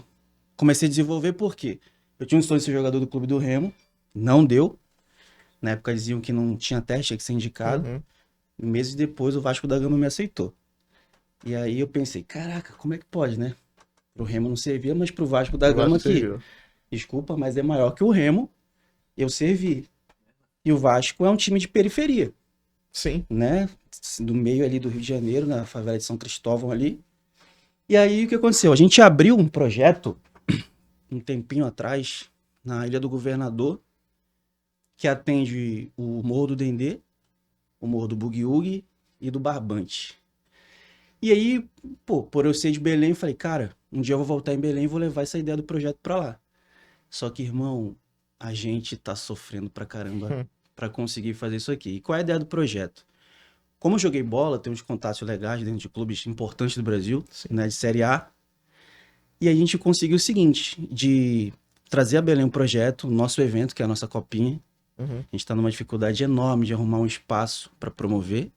comecei a desenvolver por quê? Eu tinha um sonho de ser jogador do Clube do Remo, não deu. Na época diziam que não tinha teste, tinha que ser indicado. Meses depois o Vasco da Gama me aceitou. E aí eu pensei, caraca, como é que pode, né? Pro Remo não servia, mas pro Vasco da Gama que, desculpa, mas é maior que o Remo, eu servi. E o Vasco é um time de periferia. Sim. Né? Do meio ali do Rio de Janeiro, na favela de São Cristóvão ali. E aí o que aconteceu? A gente abriu um projeto um tempinho atrás, na Ilha do Governador, que atende o Morro do Dendê, o Morro do Bugiúgue e do Barbante. E aí, pô, por eu ser de Belém, eu falei, cara, um dia eu vou voltar em Belém e vou levar essa ideia do projeto pra lá. Só que, irmão, a gente tá sofrendo pra caramba pra conseguir fazer isso aqui. E qual é a ideia do projeto? Como eu joguei bola, tenho uns contatos legais dentro de clubes importantes do Brasil, né, de Série A. E a gente conseguiu o seguinte, de trazer a Belém um projeto, nosso evento, que é a nossa copinha. A gente tá numa dificuldade enorme de arrumar um espaço para promover,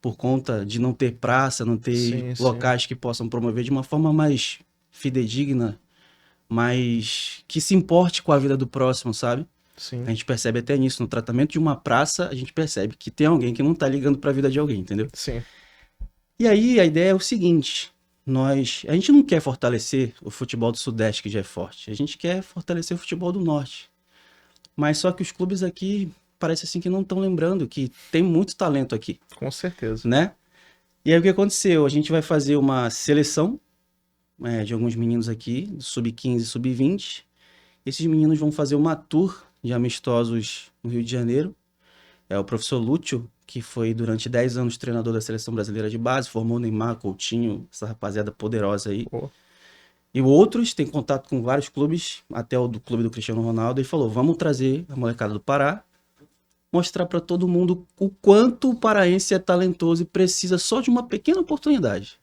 por conta de não ter praça, não ter locais que possam promover de uma forma mais fidedigna, mais que se importe com a vida do próximo, sabe? Sim. A gente percebe até nisso, no tratamento de uma praça, a gente percebe que tem alguém que não tá ligando para a vida de alguém, entendeu? Sim. E aí a ideia é o seguinte, a gente não quer fortalecer o futebol do Sudeste, que já é forte, a gente quer fortalecer o futebol do Norte. Mas só que os clubes aqui, parece assim que não estão lembrando que tem muito talento aqui. Com certeza. Né? E aí o que aconteceu? A gente vai fazer uma seleção de alguns meninos aqui, sub-15 e sub-20. Esses meninos vão fazer uma tour de amistosos no Rio de Janeiro. É o professor Lúcio, que foi durante 10 anos treinador da Seleção Brasileira de Base, formou Neymar, Coutinho, essa rapaziada poderosa aí. Pô. E outros têm contato com vários clubes, até o do clube do Cristiano Ronaldo. Ele falou, vamos trazer a molecada do Pará, mostrar para todo mundo o quanto o paraense é talentoso e precisa só de uma pequena oportunidade.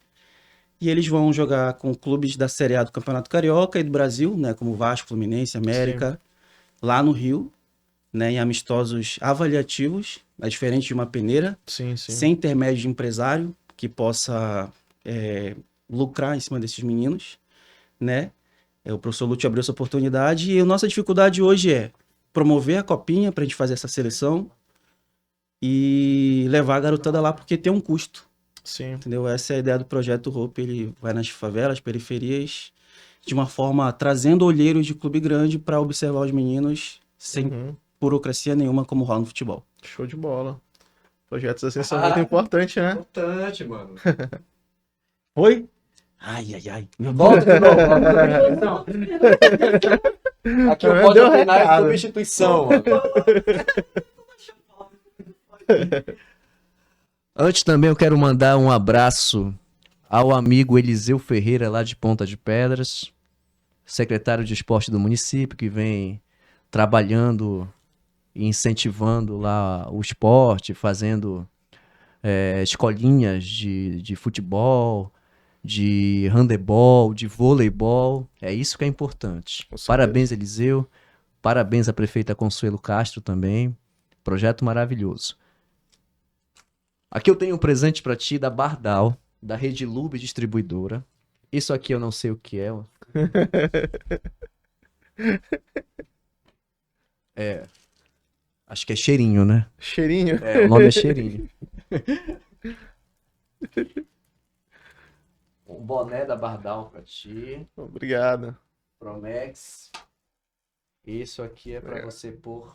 E eles vão jogar com clubes da Série A do Campeonato Carioca e do Brasil, né, como Vasco, Fluminense, América, lá no Rio, né, em amistosos avaliativos, é diferente de uma peneira, sem intermédio de empresário que possa lucrar em cima desses meninos, né? O professor Lúcio abriu essa oportunidade e a nossa dificuldade hoje é promover a copinha pra gente fazer essa seleção e levar a garotada lá, porque tem um custo. Sim. Entendeu? Essa é a ideia do projeto Hope. Ele vai nas favelas, periferias, de uma forma trazendo olheiros de clube grande para observar os meninos sem burocracia nenhuma, como rola no futebol. Show de bola. Projetos assim são muito importantes, né? Importante, mano. Oi? Ai, ai, ai. Volta de novo. Aqui eu posso opinar a substituição, mano. Antes também eu quero mandar um abraço ao amigo Eliseu Ferreira, lá de Ponta de Pedras, secretário de esporte do município, que vem trabalhando e incentivando lá o esporte, fazendo escolinhas de futebol, de handebol, de voleibol. É isso que é importante. Parabéns, Eliseu. Parabéns à prefeita Consuelo Castro também. Projeto maravilhoso. Aqui eu tenho um presente pra ti da Bardal, da Rede Lube Distribuidora. Isso aqui eu não sei o que é. Acho que é cheirinho, né? Cheirinho? O nome é cheirinho. Um boné da Bardal pra ti. Obrigado. Promex. Isso aqui é pra você pôr.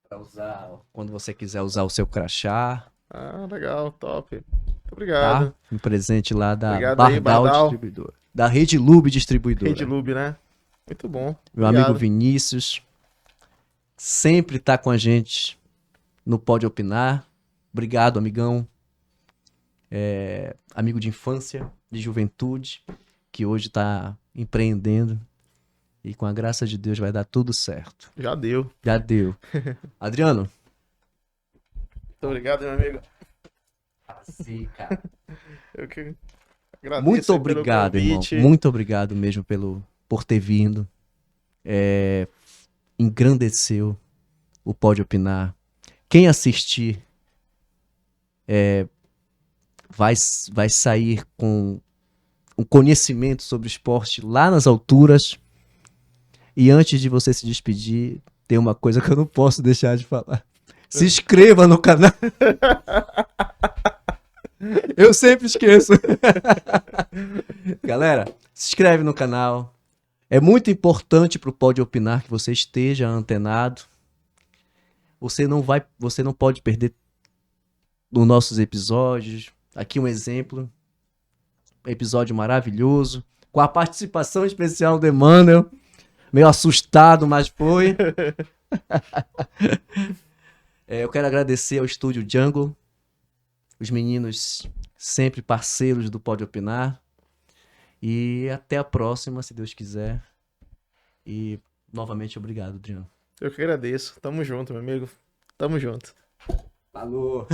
Pra usar quando você quiser usar o seu crachá. Ah, legal, top. Muito obrigado. Tá? Um presente lá da Obrigado aí, Bardal Distribuidora. Da Rede Lube Distribuidora. Rede Lube, né? Muito bom. Meu amigo Vinícius. Sempre tá com a gente no Pode Opinar. Obrigado, amigão. Amigo de infância, de juventude, que hoje tá empreendendo. E com a graça de Deus vai dar tudo certo. Já deu. Já deu. Adriano. Muito obrigado, meu amigo. Assim, cara. Eu que agradeço. Muito obrigado, irmão. Muito obrigado mesmo por ter vindo. Engrandeceu o Pode Opinar. Quem assistir vai sair com um conhecimento sobre o esporte lá nas alturas. E antes de você se despedir, tem uma coisa que eu não posso deixar de falar. Se inscreva no canal. Eu sempre esqueço. Galera, se inscreve no canal. É muito importante pro Pode Opinar que você esteja antenado. Você não pode perder os nossos episódios. Aqui um exemplo. Episódio maravilhoso. Com a participação especial do Emmanuel. meio assustado, mas foi. Eu quero agradecer ao Estúdio Jungle, os meninos sempre parceiros do Pode Opinar. E até a próxima, se Deus quiser. E novamente obrigado, Adriano. Eu que agradeço. Tamo junto, meu amigo. Tamo junto. Falou!